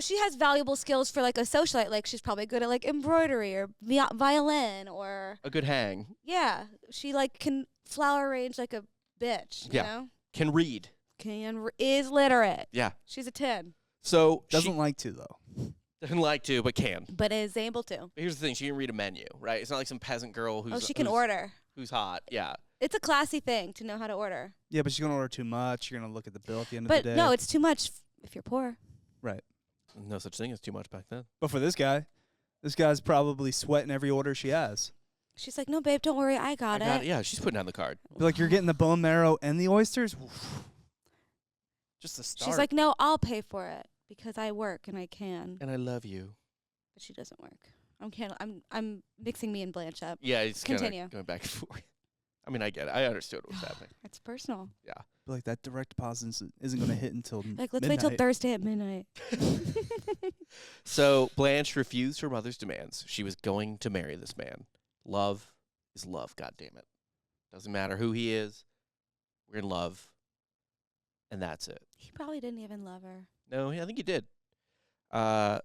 she has valuable skills for like a socialite. Like she's probably good at like embroidery or violin or A good hang. yeah. She like can flower arrange like a bitch. Yeah. You know? Can read. Is literate. Yeah. She's a 10, So Doesn't like to, though. doesn't like to, but can. but is able to. But here's the thing: she can read a menu, right? It's not like some peasant girl who's She can who's- order. who's hot. Yeah. It's a classy thing to know how to order. Yeah, but she's going to order too much. You're going to look at the bill at the end of But the day. no, it's too much if you're poor. Right. No such thing as too much back then. But for this guy's probably sweating every order she has. She's like, no, babe, don't worry, I got it. Yeah, she's putting down the card. Be like, you're getting the bone marrow and the oysters? Oof. Just a start. She's like, no, I'll pay for it because I work and I can. And I love you. But she doesn't work. I'm mixing me and Blanche up. Yeah, it's kind Continue. of going back and forth. I mean, I get it. I understood what was happening. It's personal. Be like, that direct deposit isn't going to hit until Like, let's wait till midnight. Thursday at midnight. So Blanche refused her mother's demands. She was going to marry this man. Love is love, goddammit. Doesn't matter who he is. We're in love. And that's it. He probably didn't even love her. No, I think he did. I'm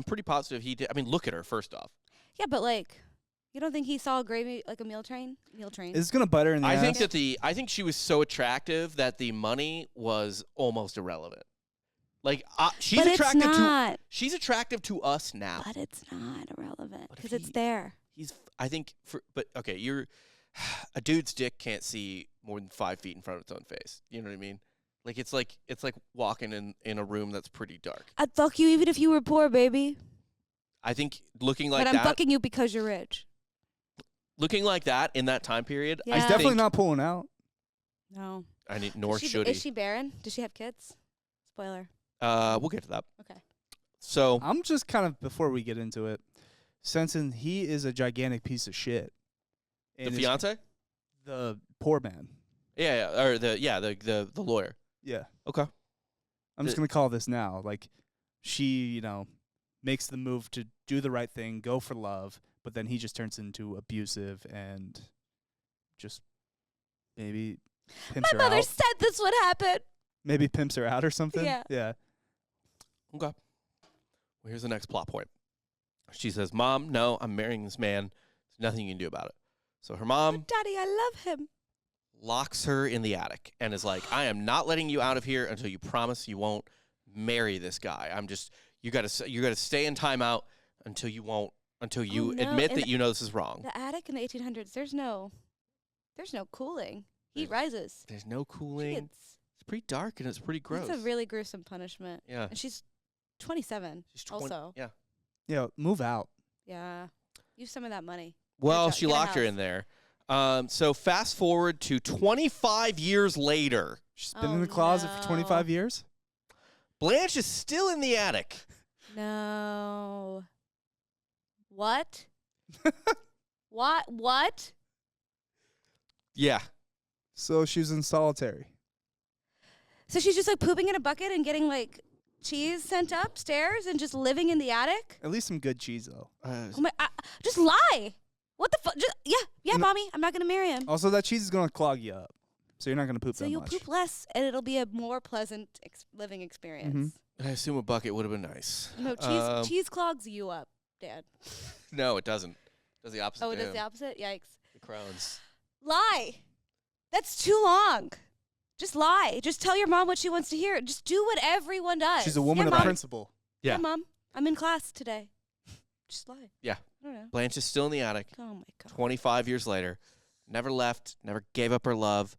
pretty positive he did. I mean, look at her, first off. Yeah, but like, you don't think he saw a gravy, like a meal train? Meal train. It's going to bite her in the I ass. think I think she was so attractive that the money was almost irrelevant. Like she's but attractive it's not. she's attractive to us now. But it's not irrelevant But if because it's he- there. I think but okay, a dude's dick can't see more than 5 feet in front of its own face. You know what I mean? Like it's like walking in a room that's pretty dark. I'd fuck you even if you were poor, baby. I think looking like but I'm that, fucking you because you're rich. looking like that in that time period, Yeah. I He's think definitely not pulling out. No. nor should he. Is she barren? Does she have kids? Spoiler. We'll get to that. Okay. So I'm just kind of, before we get into it, sensing he is a gigantic piece of shit. the And fiance? the poor man. Yeah, or the lawyer. Yeah. Okay. I'm just going to call this now. Like, she, makes the move to do the right thing, go for love, but then he just turns into abusive and just maybe pimps My her mother out. said this would happen. Maybe pimps her out or something. Yeah. Yeah. Okay. Well, here's the next plot point. She says, Mom, no, I'm marrying this man. There's nothing you can do about it. So her mom But Daddy, I love him. locks her in the attic and is like, I am not letting you out of here until you promise you won't marry this guy. You gotta stay in timeout until you admit that you know this is wrong. The attic in the 1800s, there's no cooling. Heat rises. There's no cooling. It's pretty dark and it's pretty gross. It's a really gruesome punishment. Yeah. And she's 27 also. Yeah. Yeah, move out. Yeah. Use some of that money. Well, she locked her in there. So fast forward to 25 years later. She's been in the closet for 25 years? Blanche is still in the attic. No. What? What? Yeah. So she was in solitary. So she's just like pooping in a bucket and getting like cheese sent upstairs and just living in the attic? At least some good cheese, though. Oh my, just lie. What the fuck? Yeah, mommy. I'm not going to marry him. Also, that cheese is going to clog you up. So you're not going to poop So that you'll much. poop less and it'll be a more pleasant living experience. I assume a bucket would have been nice. No, cheese clogs you up, Dad. No, it doesn't. It does the opposite. Oh, it to does him. the opposite? Yikes. The Crohn's. Lie. That's too long. Just lie. Just tell your mom what she wants to hear. Just do what everyone does. She's a woman of Mom. principle. Yeah. Yeah, Mom. I'm in class today. Just lie. Yeah. I don't know. Blanche is still in the attic. Oh, my God. 25 years later. Never left. Never gave up her love.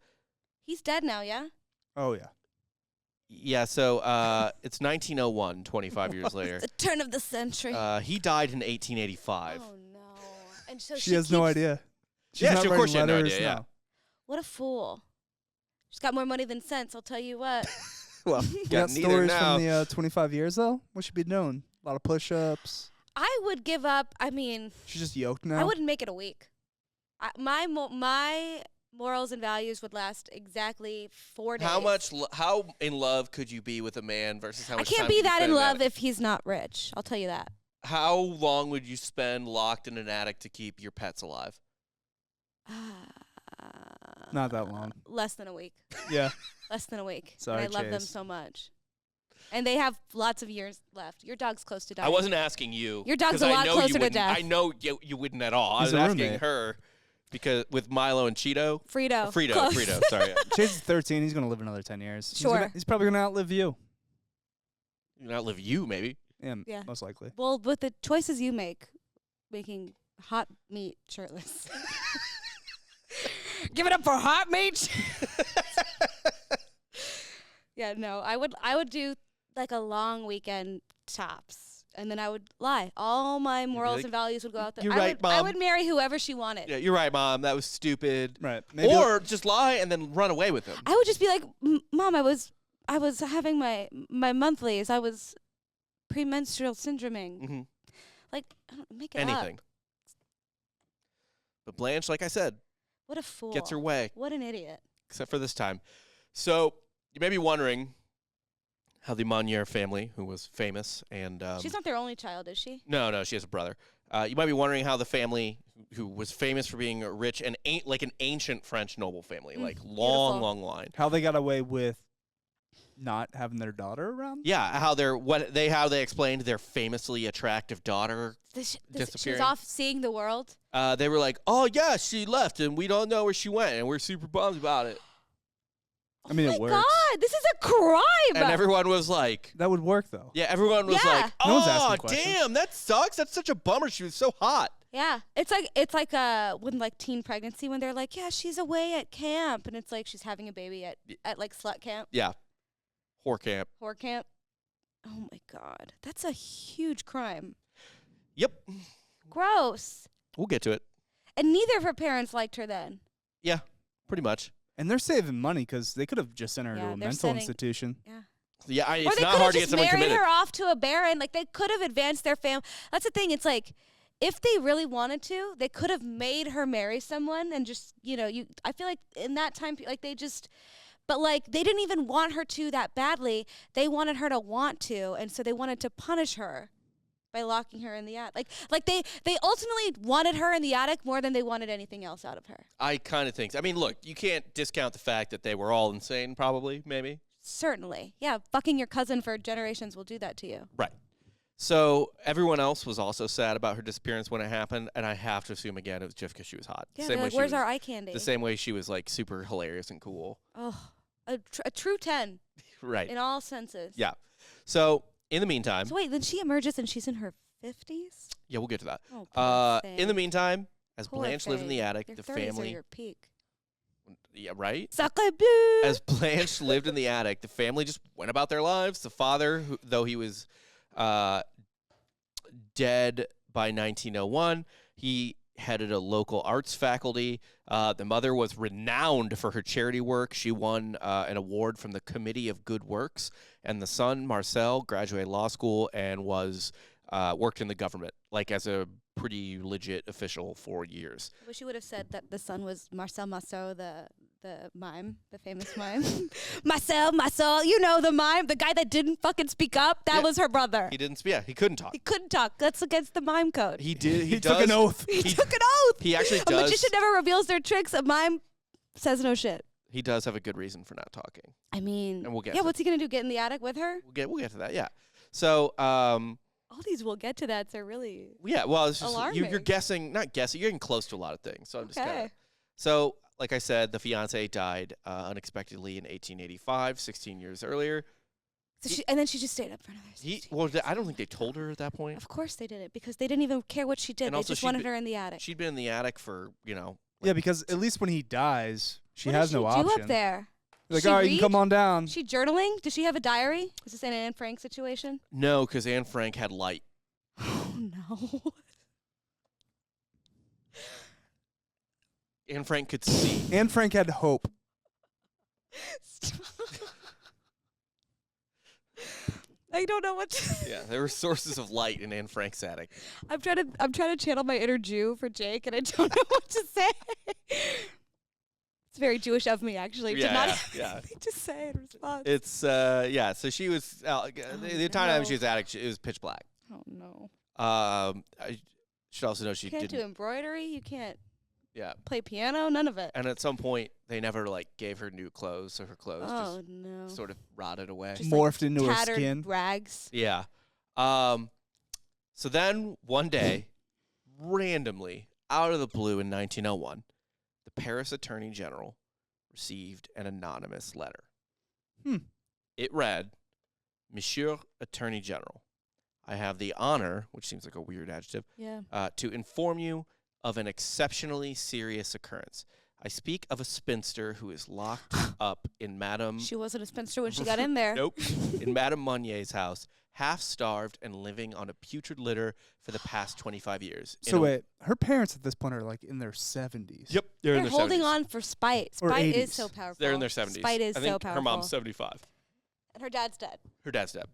He's dead now, yeah? Oh, yeah. Yeah, so it's 1901, 25 years later. The turn of the century. He died in 1885. Oh, no. And so She has no idea. She's Yeah, not of course writing she had no letters, idea, yeah. What a fool. She's got more money than sense, I'll tell you what. Well, You got got neither stories now. from the 25 years, though? What should be doing? A lot of push-ups. I would give up, She's just yoked now? I wouldn't make it a week. My morals and values would last exactly 4 days. How in love could you be with a man versus how I much can't time be could you that spend in an love attic? if he's not rich. I'll tell you that. How long would you spend locked in an attic to keep your pets alive? Not that long. Less than a week. Yeah. Less than a week. Sorry, and I love them Chase. so much. And they have lots of years left. Your dog's close to dying. I wasn't asking you. Your dog's 'cause a I lot know closer you to wouldn't- death. I know you wouldn't at all. He's I a was asking roommate. her because with Milo and Cheeto. Frito. Frito, sorry. Chase is 13. He's going to live another 10 years. Sure. He's probably going to outlive you. Outlive you, maybe. Yeah. Most likely. Well, with the choices you make, making hot meat shirtless. Give it up for hot meat. Yeah, no, I would do like a long weekend tops, and then I would lie. All my morals like, and values would go out there. "You're I right, I Mom." would marry whoever she wanted. Yeah, you're right, Mom. That was stupid. Right. Or just lie and then run away with him. I would just be like, Mom, I was having my monthlies. I was premenstrual syndroming. Mm-hmm. Like, make it Anything. up. But Blanche, like I said, What a fool. gets her way, What an idiot. except for this time. So you may be wondering how the Monnier family, who was famous, and She's not their only child, is she? no, she has a brother. You might be wondering how the family, who was famous for being rich and like an ancient French noble family, like long, beautiful. long line. How they got away with not having their daughter around? Yeah, how they explained their famously attractive daughter. She's Disappearing. off seeing the world. They were like, "Oh yeah, she left, and we don't know where she went, and we're super bummed about it." I mean, Oh it my works. God, this is a crime. And everyone was like, That would work, though. "Yeah," everyone was Yeah. like, No one's "Oh asking questions. damn, that sucks. That's such a bummer. She was so hot." Yeah, it's like when like teen pregnancy when they're like, yeah, she's away at camp, and it's like she's having a baby at like slut camp, Yeah, whore camp. whore camp. Oh my God, that's a huge crime. Yep, Gross. we'll get to it. And neither of her parents liked her then. Yeah, pretty much. And they're saving money because they could have just sent her Yeah, to a they're mental sending- institution. Yeah. Yeah, Or it's they not could hard have to get just someone married committed. her off to a baron. Like they could have advanced their family. That's the thing. It's like if they really wanted to, they could have made her marry someone and just I feel like in that time like they just. But, like, they didn't even want her to that badly. They wanted her to want to, and so they wanted to punish her by locking her in the attic. Like they ultimately wanted her in the attic more than they wanted anything else out of her. I kind of think so. I mean, look, you can't discount the fact that they were all insane, probably, maybe. Certainly. Yeah, fucking your cousin for generations will do that to you. Right. So everyone else was also sad about her disappearance when it happened, and I have to assume again it was just because she was hot. Yeah, Same they're way like, she where's was- our eye candy? The same way she was like super hilarious and cool. Oh, a true 10 Right. in all senses. Yeah. So in the meantime, So wait, then she emerges and she's in her 50s? yeah, we'll get to that. Oh, poor In the thing. meantime, as Poor Blanche lived in the thing. attic, Your the 30s are family, your peak. yeah, right. Sacre bleu. As Blanche lived in the attic, the family just went about their lives. The father, though he was dead by 1901, he headed a local arts faculty. The mother was renowned for her charity work. She won an award from the Committee of Good Works. And the son, Marcel, graduated law school and was worked in the government, like as a pretty legit official for years. I wish you would have said that the son was Marcel Marceau, the mime, the famous mime. Marcel, you know the mime, the guy that didn't fucking speak up. That Yeah. was her brother. He didn't. Yeah, he couldn't talk. He couldn't talk. That's against the mime code. He did. He took an oath. He He- took an oath. He actually A does. magician never reveals their tricks. A mime says no shit. He does have a good reason for not talking, I mean, and we'll get. yeah. to What's he gonna do? Get in the attic with her? We'll get to that. Yeah. So All these we'll get to that. They're really yeah. Well, it's just you're Alarming. guessing, not guessing. You're getting close to a lot of things. So I'm just okay. gonna. So like I said, the fiance died unexpectedly in 1885, 16 years earlier. So and then she just stayed up for another. 16 Well, I don't think they told her at that point. Of course they didn't, because they didn't even care what she did. And They also just she'd wanted be- her in the attic. She'd been in the attic for Yeah, because at least when he dies, she What has does no she do option. up there? Like, She all right, you can read? come on down. She journaling? Does she have a diary? Is this an Anne Frank situation? No, because Anne Frank had light. Oh no. Anne Frank could see. Anne Frank had hope. I don't know what to Yeah, there were sources of light in Anne Frank's attic. I'm trying to channel my inner Jew for Jake, and I don't know what to say. It's very Jewish of me, actually, to not have yeah. anything to say in response. It's yeah. So she was the time no. she was attic. It was pitch black. Oh no. I should also know she You can't do didn't. embroidery. You can't Yeah, play piano. None of it. and at some point they never like gave her new clothes, so her clothes Oh no. just sort of rotted away. Just Morphed into her tattered skin. rags. Yeah. So then one day, randomly out of the blue in 1901, the Paris Attorney General received an anonymous letter. It read, "Monsieur Attorney General, I have the honor," which seems like a weird adjective, Yeah. to inform you of an exceptionally serious occurrence. I speak of a spinster who is locked up in Madame... She wasn't a spinster when she got in there. Nope. In Madame Monnier's house, half-starved and living on a putrid litter for the past 25 years. So wait, her parents at this point are like in their 70s. Yep. They're in They're their holding 70s. on for spite. Or Spite is 80s. so powerful. They're in their 70s. Spite is I think so powerful. her mom's 75. And her dad's dead. Her dad's dead.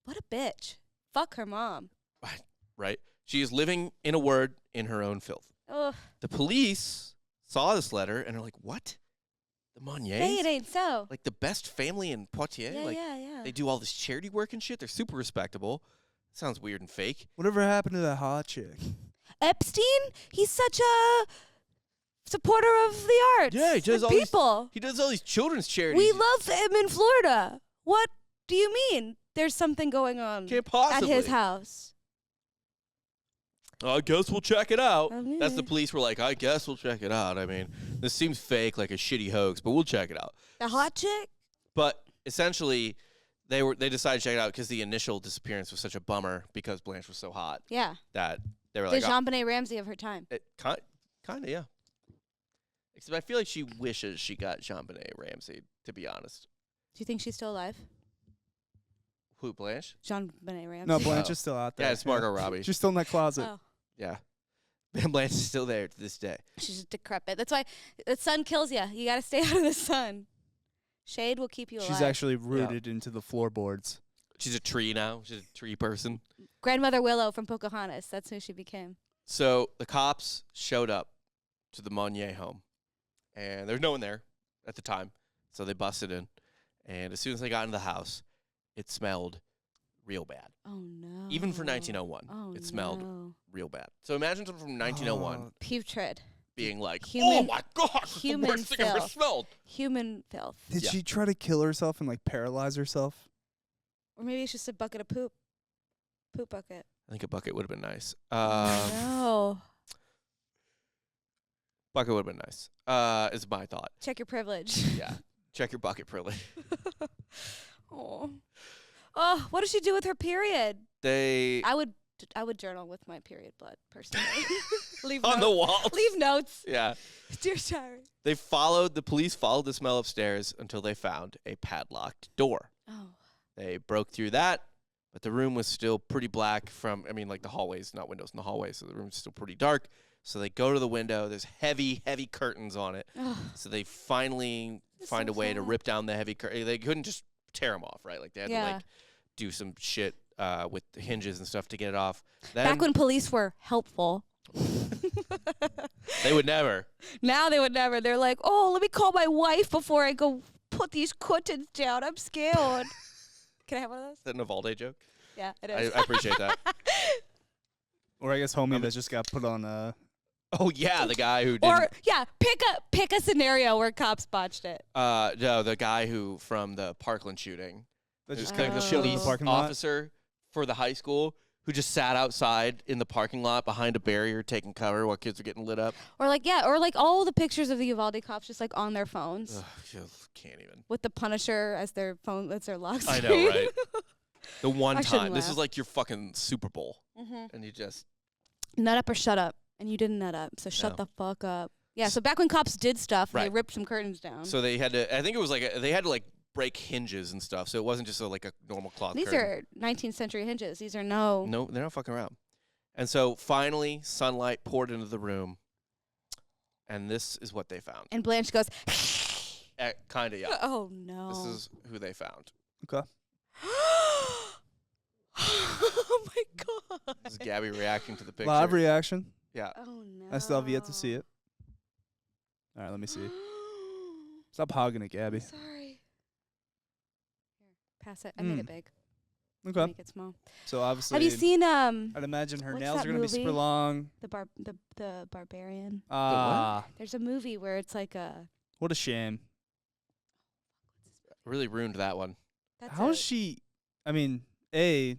What a bitch. Fuck her mom. Right? She is living, in a word, in her own filth. Ugh. The police saw this letter and are like, what? The Monniers? Hey, it ain't so. Like the best family in Poitiers? Yeah, like yeah. they do all this charity work and shit? They're super respectable. Sounds weird and fake. Whatever happened to that hot chick? Epstein? He's such a supporter of the arts. Yeah, he does and all these- people. He does all these children's charities. We love him in Florida. What do you mean? There's something going on Can't at possibly. his house. I guess we'll check it out. Okay. That's the police were like, I guess we'll check it out. I mean, this seems fake, like a shitty hoax, but we'll check it out. The hot chick? But essentially, they decided to check it out because the initial disappearance was such a bummer because Blanche was so hot Yeah. that they were The like, Jean-Benet Ramsey of her time. kind of, yeah. Except I feel like she wishes she got Jean-Benet Ramsey, to be honest. Do you think she's still alive? Who, Blanche? Jean-Benet Ramsey? No, Blanche Oh. is still out there. Yeah, it's Margot Robbie. She's still in that closet. Oh. Yeah. Blanche is still there to this day. She's just decrepit. That's why the sun kills you. You got to stay out of the sun. Shade will keep you alive. She's actually rooted into the floorboards. She's a tree now. She's a tree person. Grandmother Willow from Pocahontas. That's who she became. So the cops showed up to the Monnier home, and there's no one there at the time. So they busted in, and as soon as they got into the house, it smelled real bad. Oh, no. Even for 1901, Oh, it smelled no. real bad. So imagine someone from 1901 Oh. Putrid. being like, "Oh Human- my gosh, it's the human worst thing I've ever filth. smelled." Human filth. Did Yeah. she try to kill herself and like paralyze herself? Or maybe it's just a bucket of poop. Poop bucket. I think a bucket would have been nice. No. Bucket would have been nice. Is my thought. Check your privilege. Yeah. Check your bucket privilege. Oh. Oh, what does she do with her period? I would journal with my period blood personally. Leave on the walls. Leave notes. Yeah. Dear diary. The police followed the smell upstairs until they found a padlocked door. Oh. They broke through that, but the room was still pretty black like the hallways, not windows in the hallways, so the room's still pretty dark. So they go to the window. There's heavy, heavy curtains on it. Oh. So they finally find a way to rip down the heavy curtain. They couldn't just tear them off, right? Like they had to like do some shit with the hinges and stuff to get it off. Then, back when police were helpful. they would never. Now they would never. They're like, oh, let me call my wife before I go put these curtains down. I'm scared. Can I have one of those? Is that an Uvalde joke? Yeah, it is. I appreciate that. Or I guess homie that just got put on Oh yeah, the guy who did. Or pick a scenario where cops botched it. No, the guy who from the Parkland shooting. that just who's kind of the chilled in the police parking lot. officer for the high school who just sat outside in the parking lot behind a barrier taking cover while kids were getting lit up. Or all the pictures of the Uvalde cops just like on their phones Ugh, just can't even. with the Punisher as their phone. That's their lock I screen. know, right? The one I shouldn't time. This is laugh. like your fucking Super Bowl. Mm-hmm. And you just. Nut up or shut up, and you didn't nut up, so shut No. the fuck up. Yeah. So back when cops did stuff, they Right. ripped some curtains down. So they had to. I think it was like they had to like break hinges and stuff. So it wasn't just like a normal cloth These curtain. are 19th century hinges. These are no. No, they're not fucking around. And so finally, sunlight poured into the room, and this is what they found. And Blanche goes. Kind of, yeah. Oh no. This is who they found. Okay. Oh my god. This is Gabby reacting to the picture. Live reaction. Yeah. Oh no. I still have yet to see it. All right, let me see. Stop hogging it, Gabby. Sorry. Here, pass it. I made it big. Okay. Make it small. So obviously, Have you seen I'd imagine her what's nails that are gonna be super movie? long. the Barbarian? Ah, There's a movie where it's like a. what a shame. Really ruined that one. That's How is she? I mean, she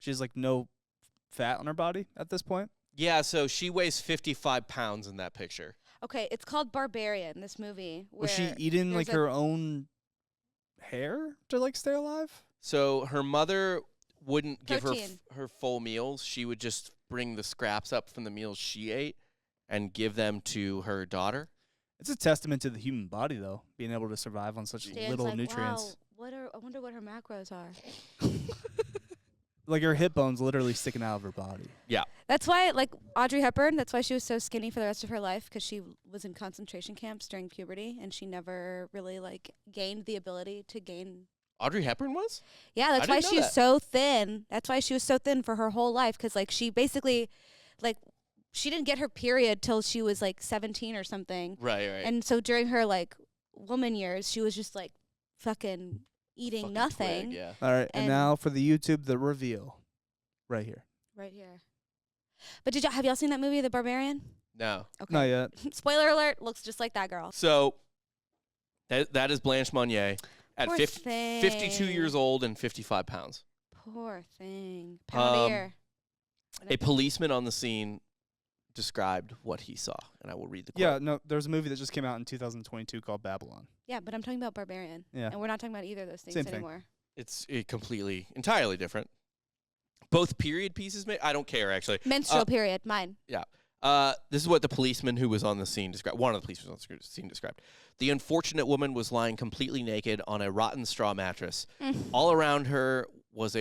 has like no fat on her body at this point. Yeah, so she weighs 55 pounds in that picture. Okay, it's called Barbarian. This movie. Was she where eating like there's a- her own hair to like stay alive? So her mother wouldn't give Protein. her full meals. She would just bring the scraps up from the meals she ate and give them to her daughter. It's a testament to the human body, though, being able to survive on such Dan's little like, nutrients. Wow, I wonder what her macros are. Like her hip bones literally sticking out of her body. That's why, like Audrey Hepburn, that's why she was so skinny for the rest of her life, because she was in concentration camps during puberty, and she never really like gained the ability to gain. Audrey Hepburn was? Yeah, that's I why didn't she know was that. so thin. That's why she was so thin for her whole life, because like she basically, like, she didn't get her period till she was like 17 or something, Right. and so during her like woman years, she was just like fucking eating Fucking nothing. twig, yeah. All right, and And- now for the YouTube, the reveal, right here. Right here. But have y'all seen that movie, The Barbarian? No. Okay. Not yet. Spoiler alert, looks just like that girl. So that is Blanche Monnier at Poor 52 years thing. old and 55 pounds. Poor thing. Pound a year. A policeman on the scene described what he saw, and I will read the quote. Yeah, no, there's a movie that just came out in 2022 called Babylon. Yeah, but I'm talking about Barbarian. Yeah. And we're not talking about either of those things Same thing. anymore. It's entirely different. Both period pieces I don't care, actually. Menstrual period, mine. This is what the policeman who was on the scene described. One of the policemen on the scene described. The unfortunate woman was lying completely naked on a rotten straw mattress. All around her was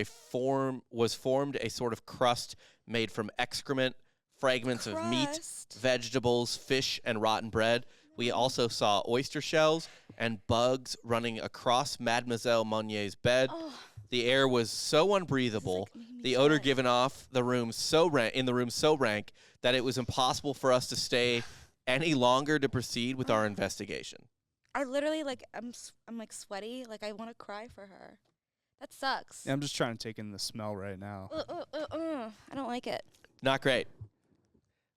formed a sort of crust made from excrement, fragments of meat, Crust. vegetables, fish, and rotten bread. We also saw oyster shells and bugs running across Mademoiselle Monnier's bed. Oh, The air was so unbreathable, this is, like, making me the odor sweat. given off the room so rank that it was impossible for us to stay any longer to proceed with our investigation. I literally like I'm like sweaty. Like I want to cry for her. That sucks. Yeah, I'm just trying to take in the smell right now. I don't like it. Not great.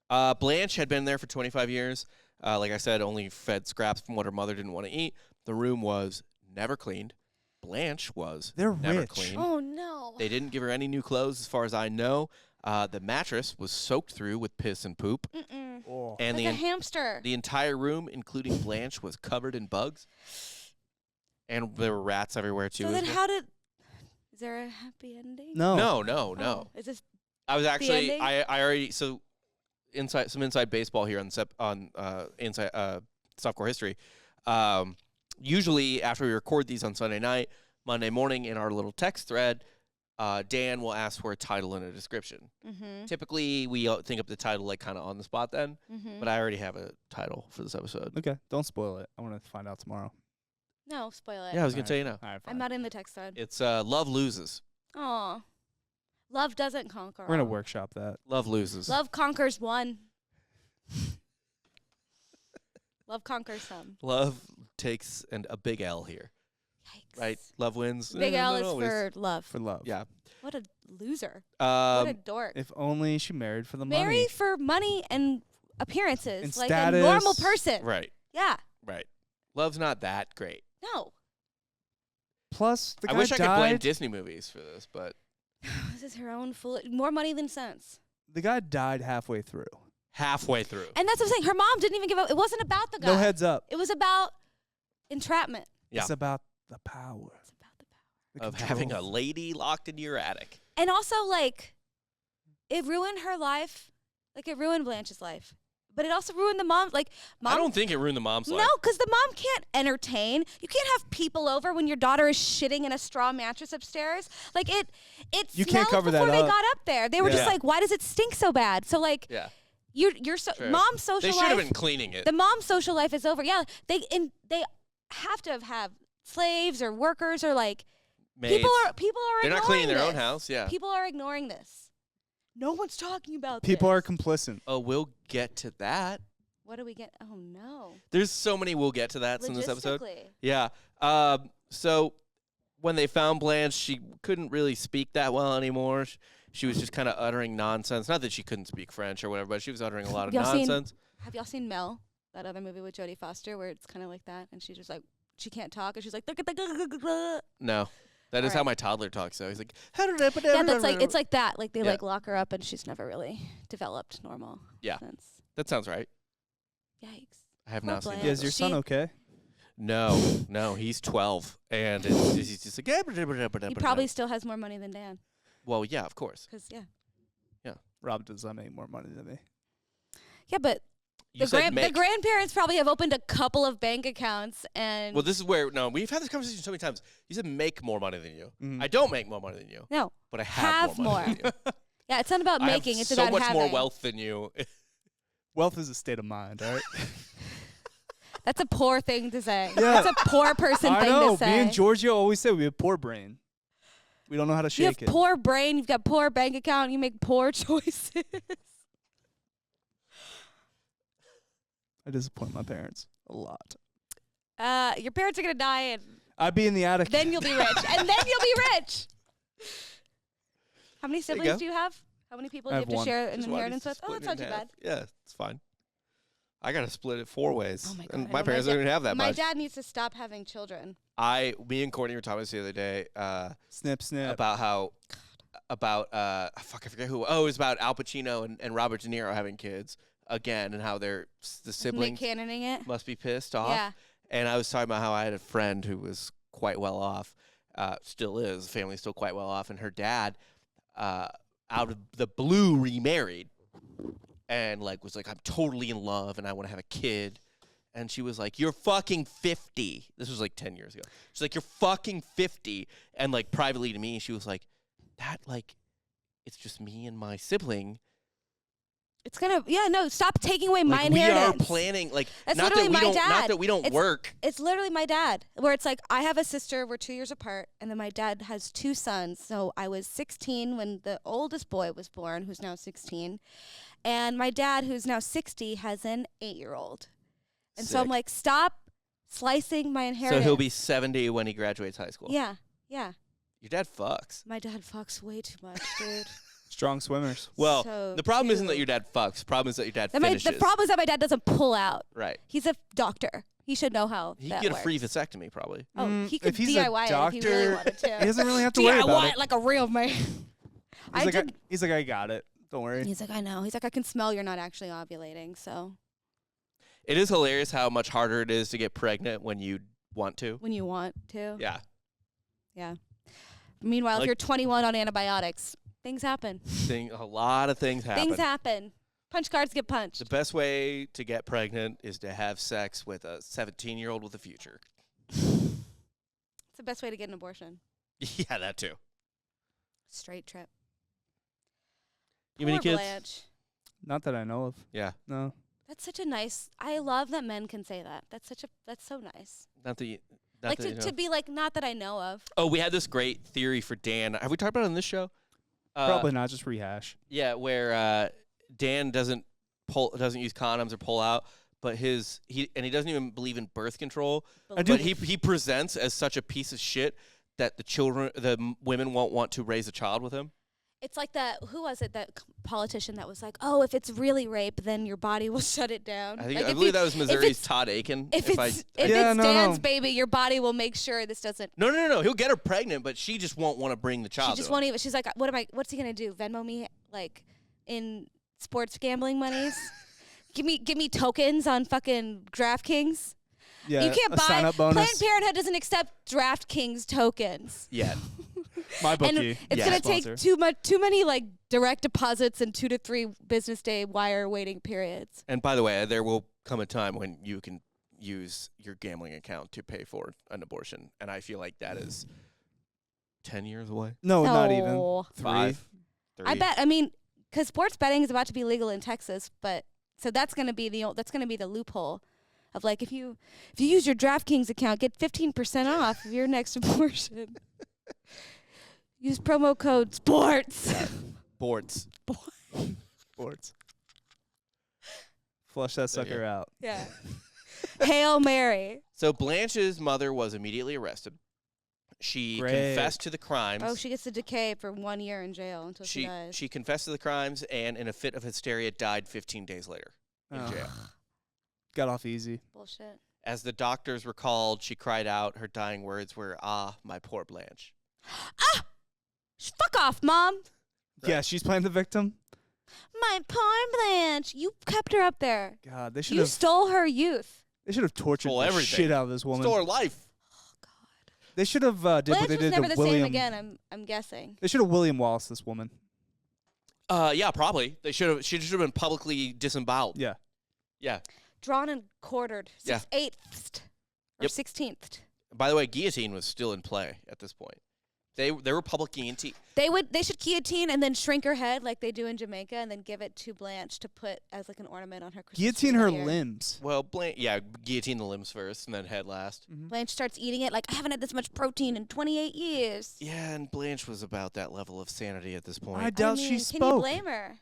Blanche had been there for 25 years. Like I said, only fed scraps from what her mother didn't want to eat. The room was never cleaned. Blanche was They're never rich. clean. Oh no. They didn't give her any new clothes, as far as I know. The mattress was soaked through with piss and poop, Mm-mm. Oh. and Like a hamster. the entire room, including Blanche, was covered in bugs, and there were rats everywhere too. So as then well. how did? Is there a happy ending? No. No. Oh, is this? I was actually ending? I already inside baseball here on inside softcore history. Usually after we record these on Sunday night, Monday morning in our little text thread, Dan will ask for a title and a description. Mm-hmm. Typically we think up the title like kind of on the spot then, Mm-hmm. but I already have a title for this episode. Okay, don't spoil it. I want to find out tomorrow. No, spoil it. Yeah, I was gonna Alright. tell you now. All right, fine. I'm not in the text thread. It's Love Loses. Aw. Love doesn't conquer. We're gonna all. workshop that. Love Loses. Love conquers one. Love conquers some. Love takes a big L here, Yikes. right? Love wins. Big Eh, L not is always. for love. For love. Yeah. What a loser. What a dork. If only she married for the Marry money. for money and appearances, And like a normal status. person. Right. Yeah. Right. Love's not that great. No. Plus, the I guy wish I could blame died. Disney movies for this, but This is her own fool. More money than sense. The guy died halfway through. halfway through. And that's what I'm saying. Her mom didn't even give up. It wasn't about the guy. No heads up. It was about entrapment. Yeah. It's about the power. It's about the power. The Of having a control. lady locked into your attic. And also, like, it ruined her life. Like, it ruined Blanche's life. But it also ruined the mom. Like, mom. I don't think it ruined the mom's life. No, because the mom can't entertain. You can't have people over when your daughter is shitting in a straw mattress upstairs. Like, it You smelled can't cover that before they up. got up there. They were just Yeah. like, why does it stink so bad? So, like, Yeah. you're so True. mom's social They should life. have been cleaning it. The mom's social life is over. Yeah, they have to have slaves or workers or like Maids. people are They're not ignoring cleaning their own this. house. Yeah. People are ignoring this. No one's talking about People this. are complicit. Oh, we'll get to that. What do we get? Oh no. There's so many we'll get to that in this episode. Logistically. Yeah. So when they found Blanche, she couldn't really speak that well anymore. She was just kind of uttering nonsense. Not that she couldn't speak French or whatever, but she was uttering a lot of Y'all seen- nonsense. Have y'all seen Mel? That other movie with Jodie Foster where it's kind of like that, and she's just like she can't talk, and she's like No. That is All how right. my toddler talks. So he's like, yeah, that's like it's like that. Like they Yeah. like lock her up, and she's never really developed normal. Yeah. Sense. That sounds right. Yikes. I have Poor not seen Blanche. that. Is your son She- okay? No, he's 12, and he's just like. He probably still has more money than Dan, Well, yeah, of course. because yeah. Rob does not make more money than me. Yeah, but You the said make. grandparents probably have opened a couple of bank accounts and Well, this is where we've had this conversation so many times. You said make more money than you. Mhm. I don't make more money than you, no. but I have more money than you. Yeah, it's not about I making, have it's so about much having. more wealth than you. Wealth is a state of mind, all right? That's a poor thing to say. Yeah. That's a poor person I thing know. to say. Me and Giorgio always say we have poor brain. We don't know how to you have shake it. poor brain, you've got poor bank account, you make poor choices. I disappoint my parents a lot. Your parents are gonna die and I'd be in the attic. then you'll be rich. And then you'll be rich. How many There you siblings go. do you have? How many people I do you have have to one. share an Just wanted inheritance to with? Oh, split that's it not in too half. bad. Yeah, it's fine. I got to split it 4 ways. Oh my God, And I my know. parents My don't even have that My much. dad needs to stop having children. Me and Courtney were talking about this the other day Snip, snip. about how, I forget who. Oh, it was about Al Pacino and Robert De Niro having kids again, and how the Nick siblings Cannoning it. must be pissed off. Yeah. And I was talking about how I had a friend who was quite well off, still is, the family's still quite well off, and her dad, out of the blue, remarried, and like was like, I'm totally in love, and I want to have a kid. And she was like, you're fucking 50. This was like 10 years ago. She's like, you're fucking 50. And like privately to me, she was like, that like, it's just me and my sibling. It's gonna stop taking away my Like, we are inheritance. planning, like, That's not that literally we my don't, dad. not that we don't It's- work. It's literally my dad, where it's like I have a sister, we're 2 years apart, and then my dad has 2 sons. So I was 16 when the oldest boy was born, who's now 16, and my dad, who's now 60, has an 8-year-old. And so I'm Sick. like, stop slicing my So inheritance. he'll be 70 when he graduates high school. Yeah. Your dad fucks. My dad fucks way too much, dude. Strong swimmers. Well, So the problem isn't that cute. your dad fucks. The problem is that your dad The finishes. problem is that my dad doesn't pull out. Right. He's a doctor. He should know how He that could get works. a free vasectomy probably. Oh, he could if he's a DIY it if he really doctor, wanted to. He doesn't really have to worry about DIY it. like a real man. He's like, I got it. Don't worry. He's like, I know. He's like, I can smell you're not actually ovulating, so It is hilarious how much harder it is to get pregnant when you want to. when you want to. Yeah. Yeah. Meanwhile, Like- if you're 21 on antibiotics, things happen. A lot of things happen. Things happen. Punch cards get punched. The best way to get pregnant is to have sex with a 17-year-old with a future. It's the best way to get an abortion. Yeah, that too. Straight trip. You have any Poor kids? Blanche. Not that I know of. Yeah. No. That's such a nice. I love that men can say that. That's so nice. Not that you. Like to be like, not that I know of. Oh, we had this great theory for Dan. Have we talked about it on this show? Probably not. Just rehash. Yeah, where Dan doesn't use condoms or pull out, but he doesn't even believe in birth control. But he presents as such a piece of shit that the women won't want to raise a child with him. It's like who was it, that politician that was like, oh, if it's really rape, then your body will shut it down. I believe that was Missouri's Todd Aiken. If it's Dan's baby, your body will make sure this doesn't. No. He'll get her pregnant, but she just won't want to bring the child. She just won't even. She's like, what's he gonna do? Venmo me like in sports gambling monies? give me tokens on fucking DraftKings. Yeah. You can't a buy. sign-up bonus. Planned Parenthood doesn't accept DraftKings tokens. Yeah. My And bookie. it's gonna take too many like direct deposits and 2 to 3 business day wire waiting periods. And by the way, there will come a time when you can use your gambling account to pay for an abortion, and I feel like that is 10 years away. No, not even. No. 5. 3. I bet. I mean, because sports betting is about to be legal in Texas, but so that's gonna be the loophole of like if you use your DraftKings account, get 15% off of your next abortion. Use promo code SPORTS. Boards. Sports. Flush that sucker out. Yeah. Hail Mary. So Blanche's mother was immediately arrested. She confessed to the crimes. Oh, she gets to decay for 1 year in jail until she dies. She confessed to the crimes and in a fit of hysteria died 15 days later in jail. Got off easy. Bullshit. As the doctors recalled, she cried out. Her dying words were, "Ah, my poor Blanche." Ah! Fuck off, Mom. Right. Yeah, she's playing the victim. My poor Blanche. You kept her up there. God, they should You have. stole her youth. They should have tortured Stole the everything. shit out of this woman. Stole her life. Oh God. They should have did what Blanche they was did never to the William. same again. I'm guessing. They should have William Wallace this woman. Yeah, probably. She should have been publicly disemboweled. Yeah. Yeah. Drawn and quartered. Yeah. 8th or Yep. 16th. By the way, guillotine was still in play at this point. They were public guillotine. They should guillotine and then shrink her head like they do in Jamaica and then give it to Blanche to put as like an ornament on her Christmas Guillotine tree her that year. limbs. Well, guillotine the limbs first and then head last. Blanche starts eating it like, I haven't had this much protein in 28 years. Yeah, and Blanche was about that level of sanity at this point. I doubt I mean, she Can spoke. you blame her?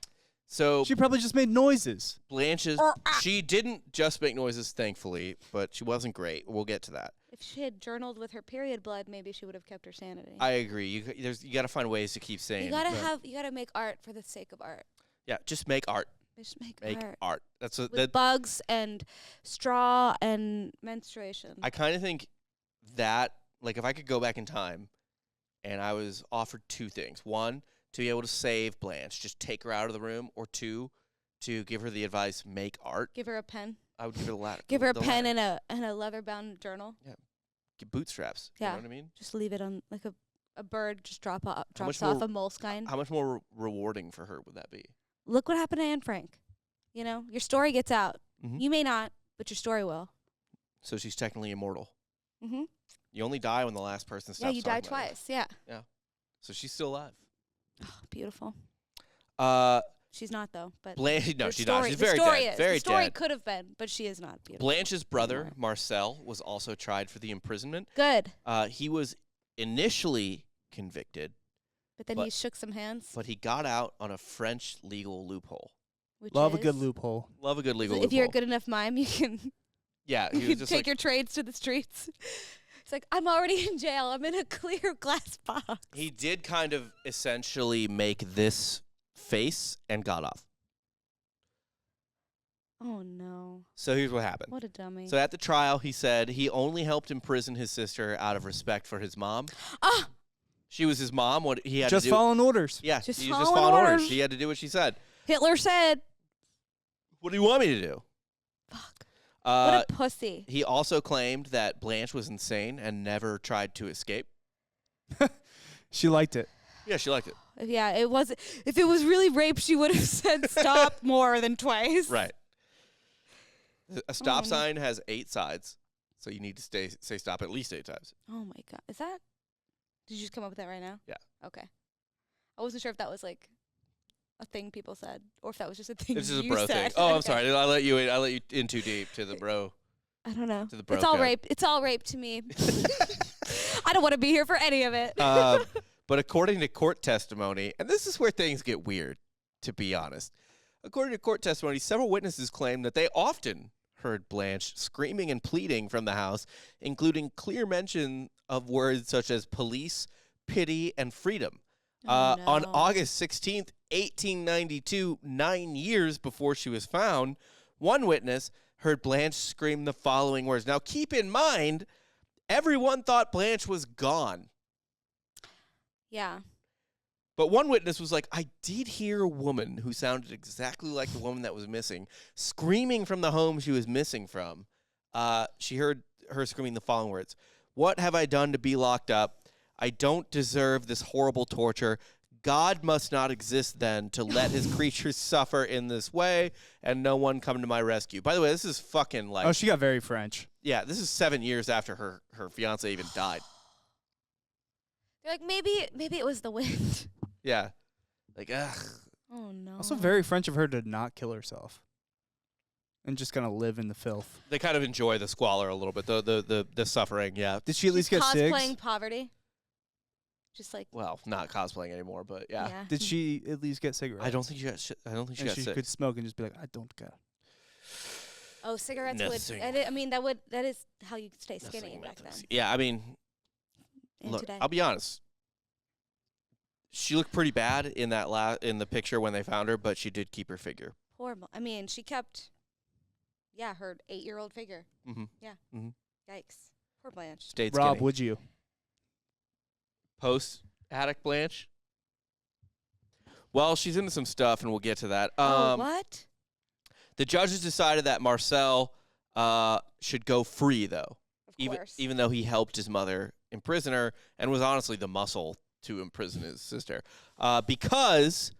So She probably just made noises. Blanche's she didn't just make noises, thankfully, but she wasn't great. We'll get to that. If she had journaled with her period blood, maybe she would have kept her sanity. I agree. You got to find ways to keep sane. you gotta make art for the sake of art. Yeah, just make art. Just make Make art. art. That's With bugs and straw and menstruation. I kind of think that, like, if I could go back in time and I was offered 2 things. 1, to be able to save Blanche, just take her out of the room, or 2, to give her the advice, make art. Give her a pen. I would give her the latter. Give her a the pen latter. and a leather-bound journal. Get bootstraps. Yeah. You know what I mean? Just leave it on like a bird just drops much off more- a moleskine. How much more rewarding for her would that be? Look what happened to Anne Frank. You know, your story gets out. Mhm. You may not, but your story will. So she's technically immortal. Mm-hmm. You only die when the last person stops Yeah, you die talking about it. twice. Yeah. So she's still alive. Oh, beautiful. Uh, She's not though. But Blanche, no, the she's story, not. She's the very story dead. is. Very the story dead. could have been, but she is not beautiful. Blanche's brother, anymore. Marcel, was also tried for the imprisonment. Good, He was initially convicted, but then But- he shook some hands. but he got out on a French legal loophole. Which Love a is, good loophole. Love a good legal If loophole. you're a good enough mime, you can Yeah, he was just take like, your trades to the streets. It's like, I'm already in jail. I'm in a clear glass box. he did kind of essentially make this face and got off. Oh no. So here's what happened. What a dummy. So at the trial, he said he only helped imprison his sister out of respect for his mom. Ah! She was his mom. What he had Just to do. following orders. Yeah, Just he was just following following orders. orders. He had to do what she said. Hitler said. What do you want me to do? Fuck. What a pussy. He also claimed that Blanche was insane and never tried to escape. She liked it. Yeah, she liked it. Yeah, it was. If it was really rape, she would have said stop more than twice. Right. A stop no. sign has 8 sides, so you need to say stop at least 8 times. Oh my god, is that? Did you just come up with that right now? Yeah. Okay. I wasn't sure if that was like a thing people said, or if that was just a thing This is a you bro said. thing. Oh, I'm Okay. sorry. I let you in too deep to the bro. I don't know. To the bro It's all code. rape. It's all rape to me. I don't want to be here for any of it. But according to court testimony, and this is where things get weird, to be honest. According to court testimony, several witnesses claim that they often heard Blanche screaming and pleading from the house, including clear mention of words such as police, pity, and freedom. Oh, On no. August 16th, 1892, 9 years before she was found, one witness heard Blanche scream the following words. Now, keep in mind, everyone thought Blanche was gone. Yeah. But one witness was like, I did hear a woman who sounded exactly like the woman that was missing, screaming from the home she was missing from. She heard her screaming the following words. What have I done to be locked up? I don't deserve this horrible torture. God must not exist then to let his creatures suffer in this way and no one come to my rescue. By the way, this is fucking like... Oh, she got very French. Yeah, this is 7 years after her fiance even died. They're like, maybe it was the wind. Yeah. Like, ugh. Oh no. Also very French of her to not kill herself. And just kind of live in the filth. They kind of enjoy the squalor a little bit, the suffering, yeah. Did she at least get cosplaying SIGs? poverty. Just like Well, not cosplaying anymore, but yeah. Did she at least get cigarettes? I don't think she got shit. I don't think she And got she sick. could smoke and just be like, I don't care. Oh, cigarettes Nothing. would. I mean, that is how you stay skinny back then. Yeah, I mean, And look, today. I'll be honest. She looked pretty bad in that in the picture when they found her, but she did keep her figure. Horrible. I mean, she kept. Yeah, her 8-year-old figure. Mm-hmm. Yeah. Mm-hmm. Yikes. Poor Blanche. Stayed Rob, skinny. would you? Post Attic Blanche. Well, she's into some stuff, and we'll get to that. Oh, what? The judges decided that Marcel should go free, though. Of course. Even though he helped his mother imprison her and was honestly the muscle to imprison his sister. Because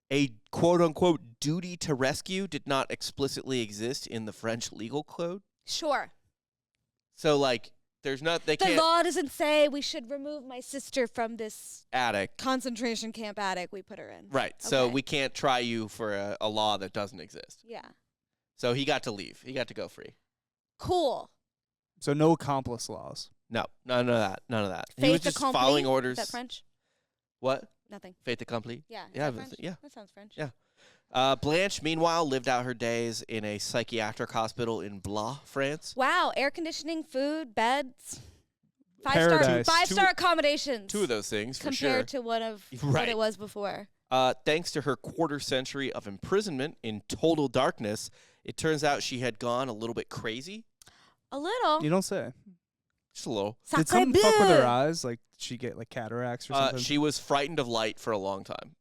a quote-unquote duty to rescue did not explicitly exist in the French legal code. Sure. So, like, there's not, they The can't, law doesn't say we should remove my sister from this attic. concentration camp attic we put her in. Right. So Okay. we can't try you for a law that doesn't exist. Yeah. So he got to leave. He got to go free. Cool. So no accomplice laws. No, none of that. None of that. He Fait was just accompli? following orders. Is that French? What? Nothing. Fait accompli? Yeah. Is Yeah, that French? yeah. That sounds French. Yeah. Blanche, meanwhile, lived out her days in a psychiatric hospital in Blois, France. Wow. Air conditioning, food, beds. Paradise. Five-star accommodations. 2 of those things, for compared sure. to one of Right. what it was before. Thanks to her quarter-century of imprisonment in total darkness, it turns out she had gone a little bit crazy. A little. You don't say. Just a little. Did Sacre something fuck with her bleu. eyes? Like, did she get, like, cataracts or something? She was frightened of light for a long time.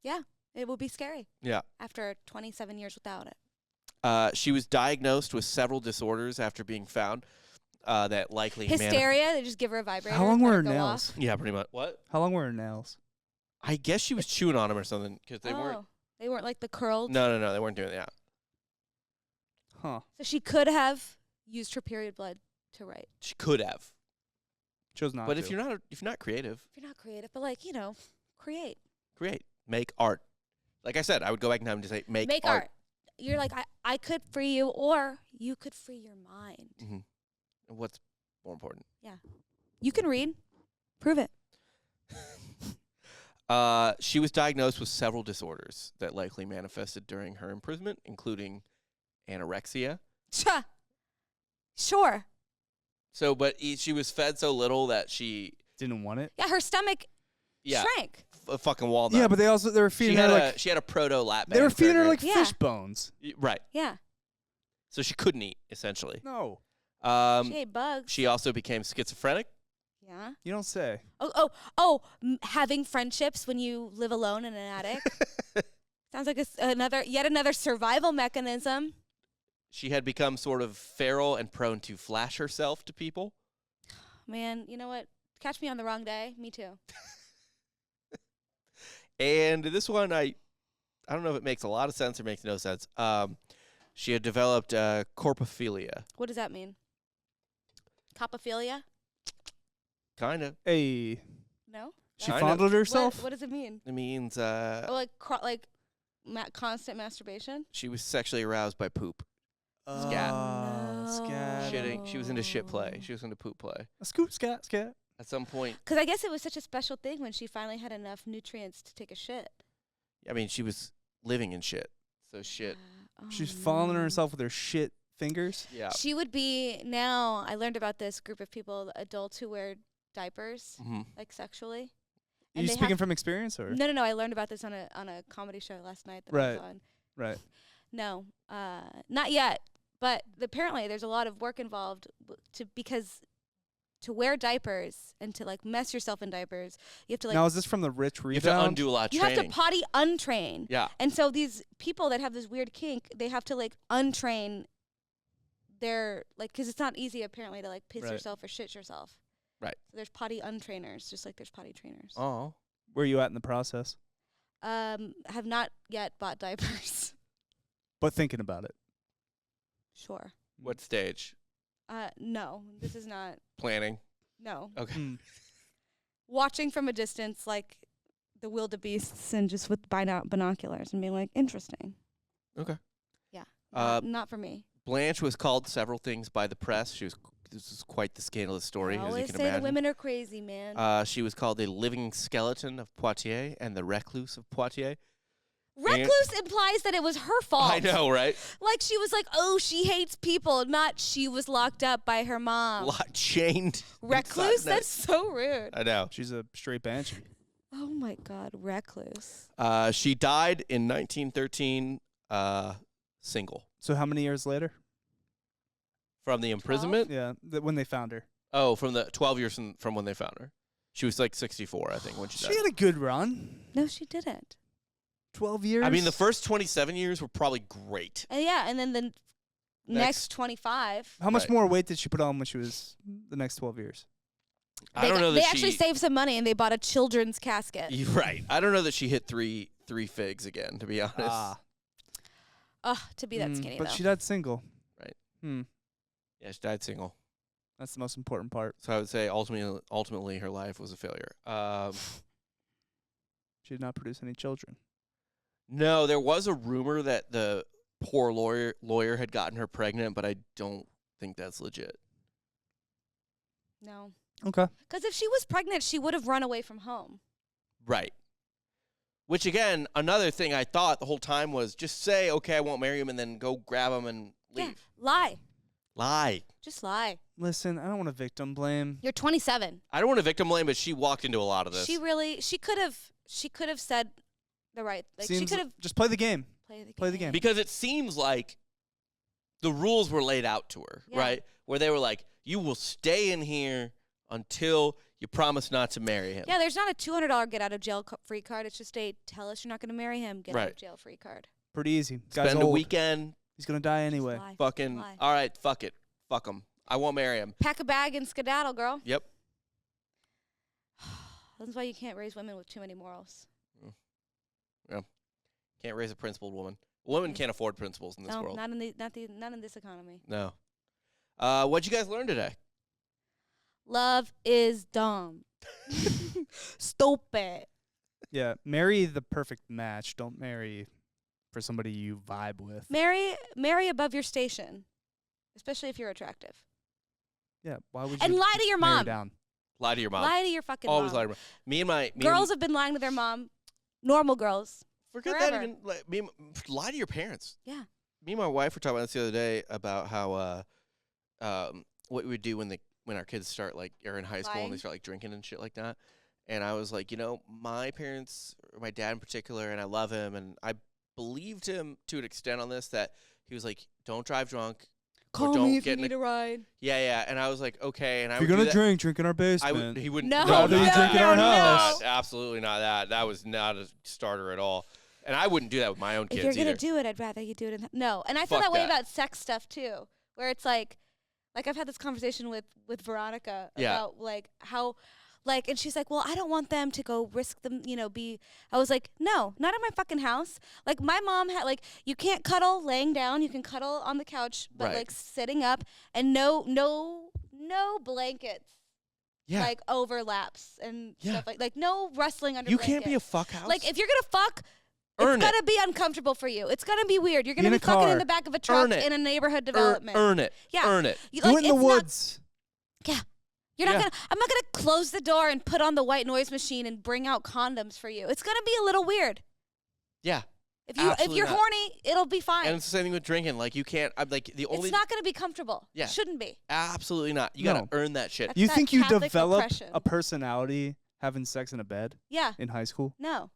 It would be scary. Yeah. After 27 years without it. She was diagnosed with several disorders after being found that likely... Hysteria. They just give her a vibrator. How long let were her her go nails? off. Yeah, pretty much. What? How long were her nails? I guess she was chewing on them or something because they weren't... They weren't like the curled. No, they weren't doing that. Huh. So she could have used her period blood to write. She could have. Chose not But to. if you're not creative, If you're not creative, but like, create. create. Make art. Like I said, I would go back in time and just say, make art. You're like, I could free you, or you could free your mind. Mm-hmm. What's more important? You can read. Prove it. She was diagnosed with several disorders that likely manifested during her imprisonment, including anorexia. Sure. So, but she was fed so little that she, Didn't want it? Yeah, her stomach yeah, shrank. a fucking walnut. Yeah, but they were she feeding her, like... she had a proto lap. They were feeding her, like, Yeah. fish bones. right. Yeah. So she couldn't eat, essentially. No, She ate bugs. She also became schizophrenic. Yeah. you don't say. Having friendships when you live alone in an attic. Sounds like yet another survival mechanism. She had become sort of feral and prone to flash herself to people. Man, you know what? Catch me on the wrong day. Me too. And this one, I don't know if it makes a lot of sense or makes no sense. She had developed corpophilia. What does that mean? Copophilia? Kind of. Hey, No. she Kind of. fondled herself. What does it mean? It means Constant masturbation. she was sexually aroused by poop. Scat. Oh, No. scat. Shitting. She was into shit play. She was into poop play. Scoop, scat, scat. At some point, Because I guess it was such a special thing when she finally had enough nutrients to take a shit. I mean, she was living in shit. So shit. She's fondling herself with her shit fingers. Yeah. She would be now. I learned about this group of people, adults who wear diapers, Mm-hmm. like sexually. Are And you they speaking have- from experience or? No. I learned about this on a comedy show last night that I Right. was on. Right. No, not yet. But apparently, there's a lot of work involved because to wear diapers and to like mess yourself in diapers, you have to like Now is this from the rich You have to rebound? undo a lot of you training. have to potty untrain. Yeah. And so these people that have this weird kink, they have to like untrain their because it's not easy apparently to like piss Right. yourself or shit yourself. Right. So there's potty untrainers, just like there's potty trainers. Oh. Where are you at in the process? Have not yet bought diapers. But thinking about it. Sure. What stage? No, this is not. Planning. No. Okay. Mm. Watching from a distance, like the wildebeests, and just with binoculars, and being like, interesting. Okay. Yeah. Uh, Not for me. Blanche was called several things by the press. This is quite the scandalous story, I as you always can say imagine. the women are crazy, man. She was called the living skeleton of Poitiers and the recluse of Poitiers. Recluse implies that it was her fault. I know, right? Like she was like, oh, she hates people, not she was locked up by her mom. Chained. Recluse? inside- That's so rude. I know. She's a straight banshee. Oh my God, recluse. She died in 1913, single. So how many years later? From the imprisonment? Yeah, when they found her. Oh, from the 12 years from when they found her. She was like 64, I think, when she She died. had a good run. No, she didn't. 12 years. I mean, the first 27 years were probably great. And yeah, and then the next 25. How much Right. more weight did she put on when she was the next 12 years? I don't know They that actually she. saved some money and they bought a children's casket. You're right. I don't know that she hit three figs again, to be honest. Ugh, to be that skinny But though. she died single. Right. Yeah, she died single. that's the most important part. So I would say ultimately her life was a failure. She did not produce any children. No, there was a rumor that the poor lawyer had gotten her pregnant, but I don't think that's legit. No. Okay. Because if she was pregnant, she would have run away from home. Right. Which, again, another thing I thought the whole time was just say, okay, I won't marry him, and then go grab him and leave. Yeah. Lie. Lie. Just lie. Listen, I don't want to victim blame. You're 27. I don't want to victim blame, but she walked into a lot of this. She could have said the right. Like she Seems could have just play the game. played the game. Because it seems like the rules were laid out to her, Yeah. right? Where they were like, you will stay in here until you promise not to marry him. Yeah, there's not a $200 get out of jail free card. It's just a tell us you're not going to marry him, get out Right. of jail free card. Pretty easy. Guy's Spend a old. weekend, He's gonna die anyway. Lie. fucking, Lie. all right, fuck it. Fuck him. I won't marry him. Pack a bag and skedaddle, girl. Yep. That's why you can't raise women with too many morals. Can't raise a principled woman. Women can't afford principles in this No, world. not in this economy. No. What'd you guys learn today? Love is dumb. Stupid. Yeah, marry the perfect match. Don't marry for somebody you vibe with. Marry above your station, especially if you're attractive. Yeah, why would you? And lie to your marry mom. down? Lie to your mom. Lie to your fucking Always mom. lie to your mom. Me and my Girls have been lying to their mom. Normal girls. forget forever. that even. Lie to your parents. Yeah. Me and my wife were talking about this the other day about how what we would do when our kids start are in high school and Lying. they start drinking and shit like that. And I was like, my parents, my dad in particular, and I love him, and I believed him to an extent on this that he was like, "Don't drive drunk." Call don't me if get you in a- need a ride. Yeah. And I was like, okay. And I If would you're do gonna that. drink in our basement. I would. He wouldn't. No, Rather you not drink in that. our no. house. Absolutely not that. That was not a starter at all. And I wouldn't do that with my own If kids you're gonna either. do it, I'd rather you do it in no. And I feel Fuck that way that. about sex stuff too, where it's like I've had this conversation with Veronica Yeah. about like how like, and she's like, well, I don't want them to go risk them, I was like, no, not in my fucking house. Like my mom had like, you can't cuddle laying down, you can cuddle on the couch, but Right. like sitting up, and no blankets. Yeah. Like overlaps and Yeah. stuff like no rustling under You blankets. can't be a fuck house. Like if you're gonna fuck, Earn it's it. gonna be uncomfortable for you. It's gonna be weird. You're Be gonna in be a fucking car. in the back of a truck Earn it. in a neighborhood development. Earn it. Yeah. Earn it. You, Do like, it in the it's not- woods. You're not Yeah. gonna. I'm not gonna close the door and put on the white noise machine and bring out condoms for you. It's gonna be a little weird. Yeah. If Absolutely you're not. horny, it'll be fine. And it's the same thing with drinking. Like you can't. I'm like the only. It's not gonna be comfortable. Yeah. It shouldn't be. Absolutely not. You No. gotta earn that shit. That's You that think you Catholic develop oppression. a personality having sex in a bed Yeah. in high school? No.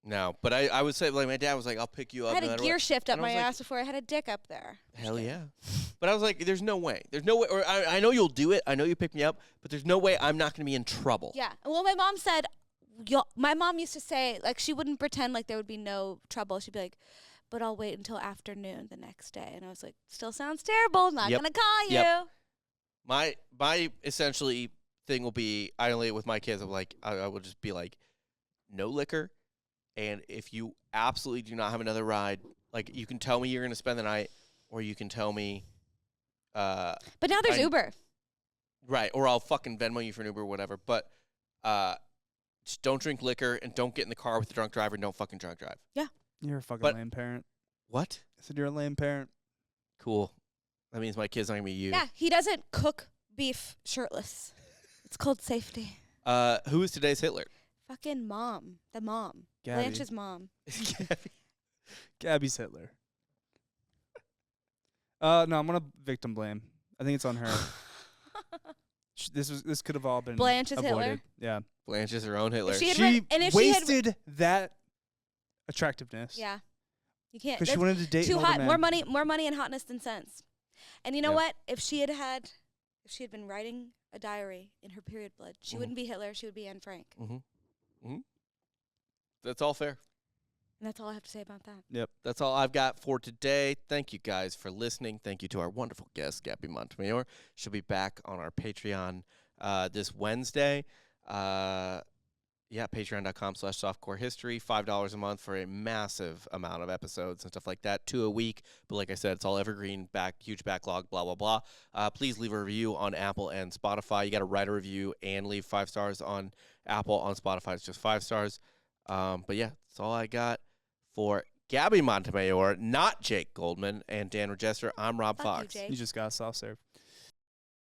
No. But I would say like my dad was like, I'll pick you up. I had no a matter gear what. shift up And I was my like- ass before I had a dick up there. Hell yeah. But I was like, there's no way. There's no way. Or I know you'll do it. I know you pick me up. But there's no way I'm not gonna be in trouble. Yeah. Well, my mom said, my mom used to say, like, she wouldn't pretend like there would be no trouble. She'd be like, but I'll wait until afternoon the next day. And I was like, still sounds terrible. Not Yep. going to call you. Yep. My essentially thing will be, I only with my kids, I'm like, I will just be like, no liquor. And if you absolutely do not have another ride, like you can tell me you're going to spend the night, or you can tell me, But now there's I- Uber. right, or I'll fucking Venmo you for an Uber or whatever. But just don't drink liquor and don't get in the car with a drunk driver and don't fucking drunk drive. You're a fucking But- lame parent. What? I said you're a lame parent. Cool. That means my kid's not going to be you. Yeah, he doesn't cook beef shirtless. It's called safety. Who is today's Hitler? Fucking mom. The mom. Gabby. Blanche's mom. Gabby's Hitler. No, I'm gonna victim blame. I think it's on her. This could have all been Blanche is avoided. Hitler? Yeah, Blanche is her own Hitler. she had she been- and if she had- wasted that attractiveness. Yeah. You can't. because she wanted to date Too an older hot. man. More money and hotness than sense. And you know Yeah. what? If she had been writing a diary in her period blood, she Mhm. wouldn't be Hitler. She would be Anne Frank. That's all fair. And that's all I have to say about that. That's all I've got for today. Thank you guys for listening. Thank you to our wonderful guest, Gabby Montemayor. She'll be back on our Patreon this Wednesday. Patreon.com/softcorehistory. $5 a month for a massive amount of episodes and stuff like that. 2 a week. But like I said, it's all evergreen, huge backlog, blah, blah, blah. Please leave a review on Apple and Spotify. You got to write a review and leave 5 stars on Apple. On Spotify, it's just 5 stars. But yeah, that's all I got for Gabby Montemayor, not Jake Goldman, and Dan Regester. I'm Rob Fuck you, Fox. Jake. You just got soft serve.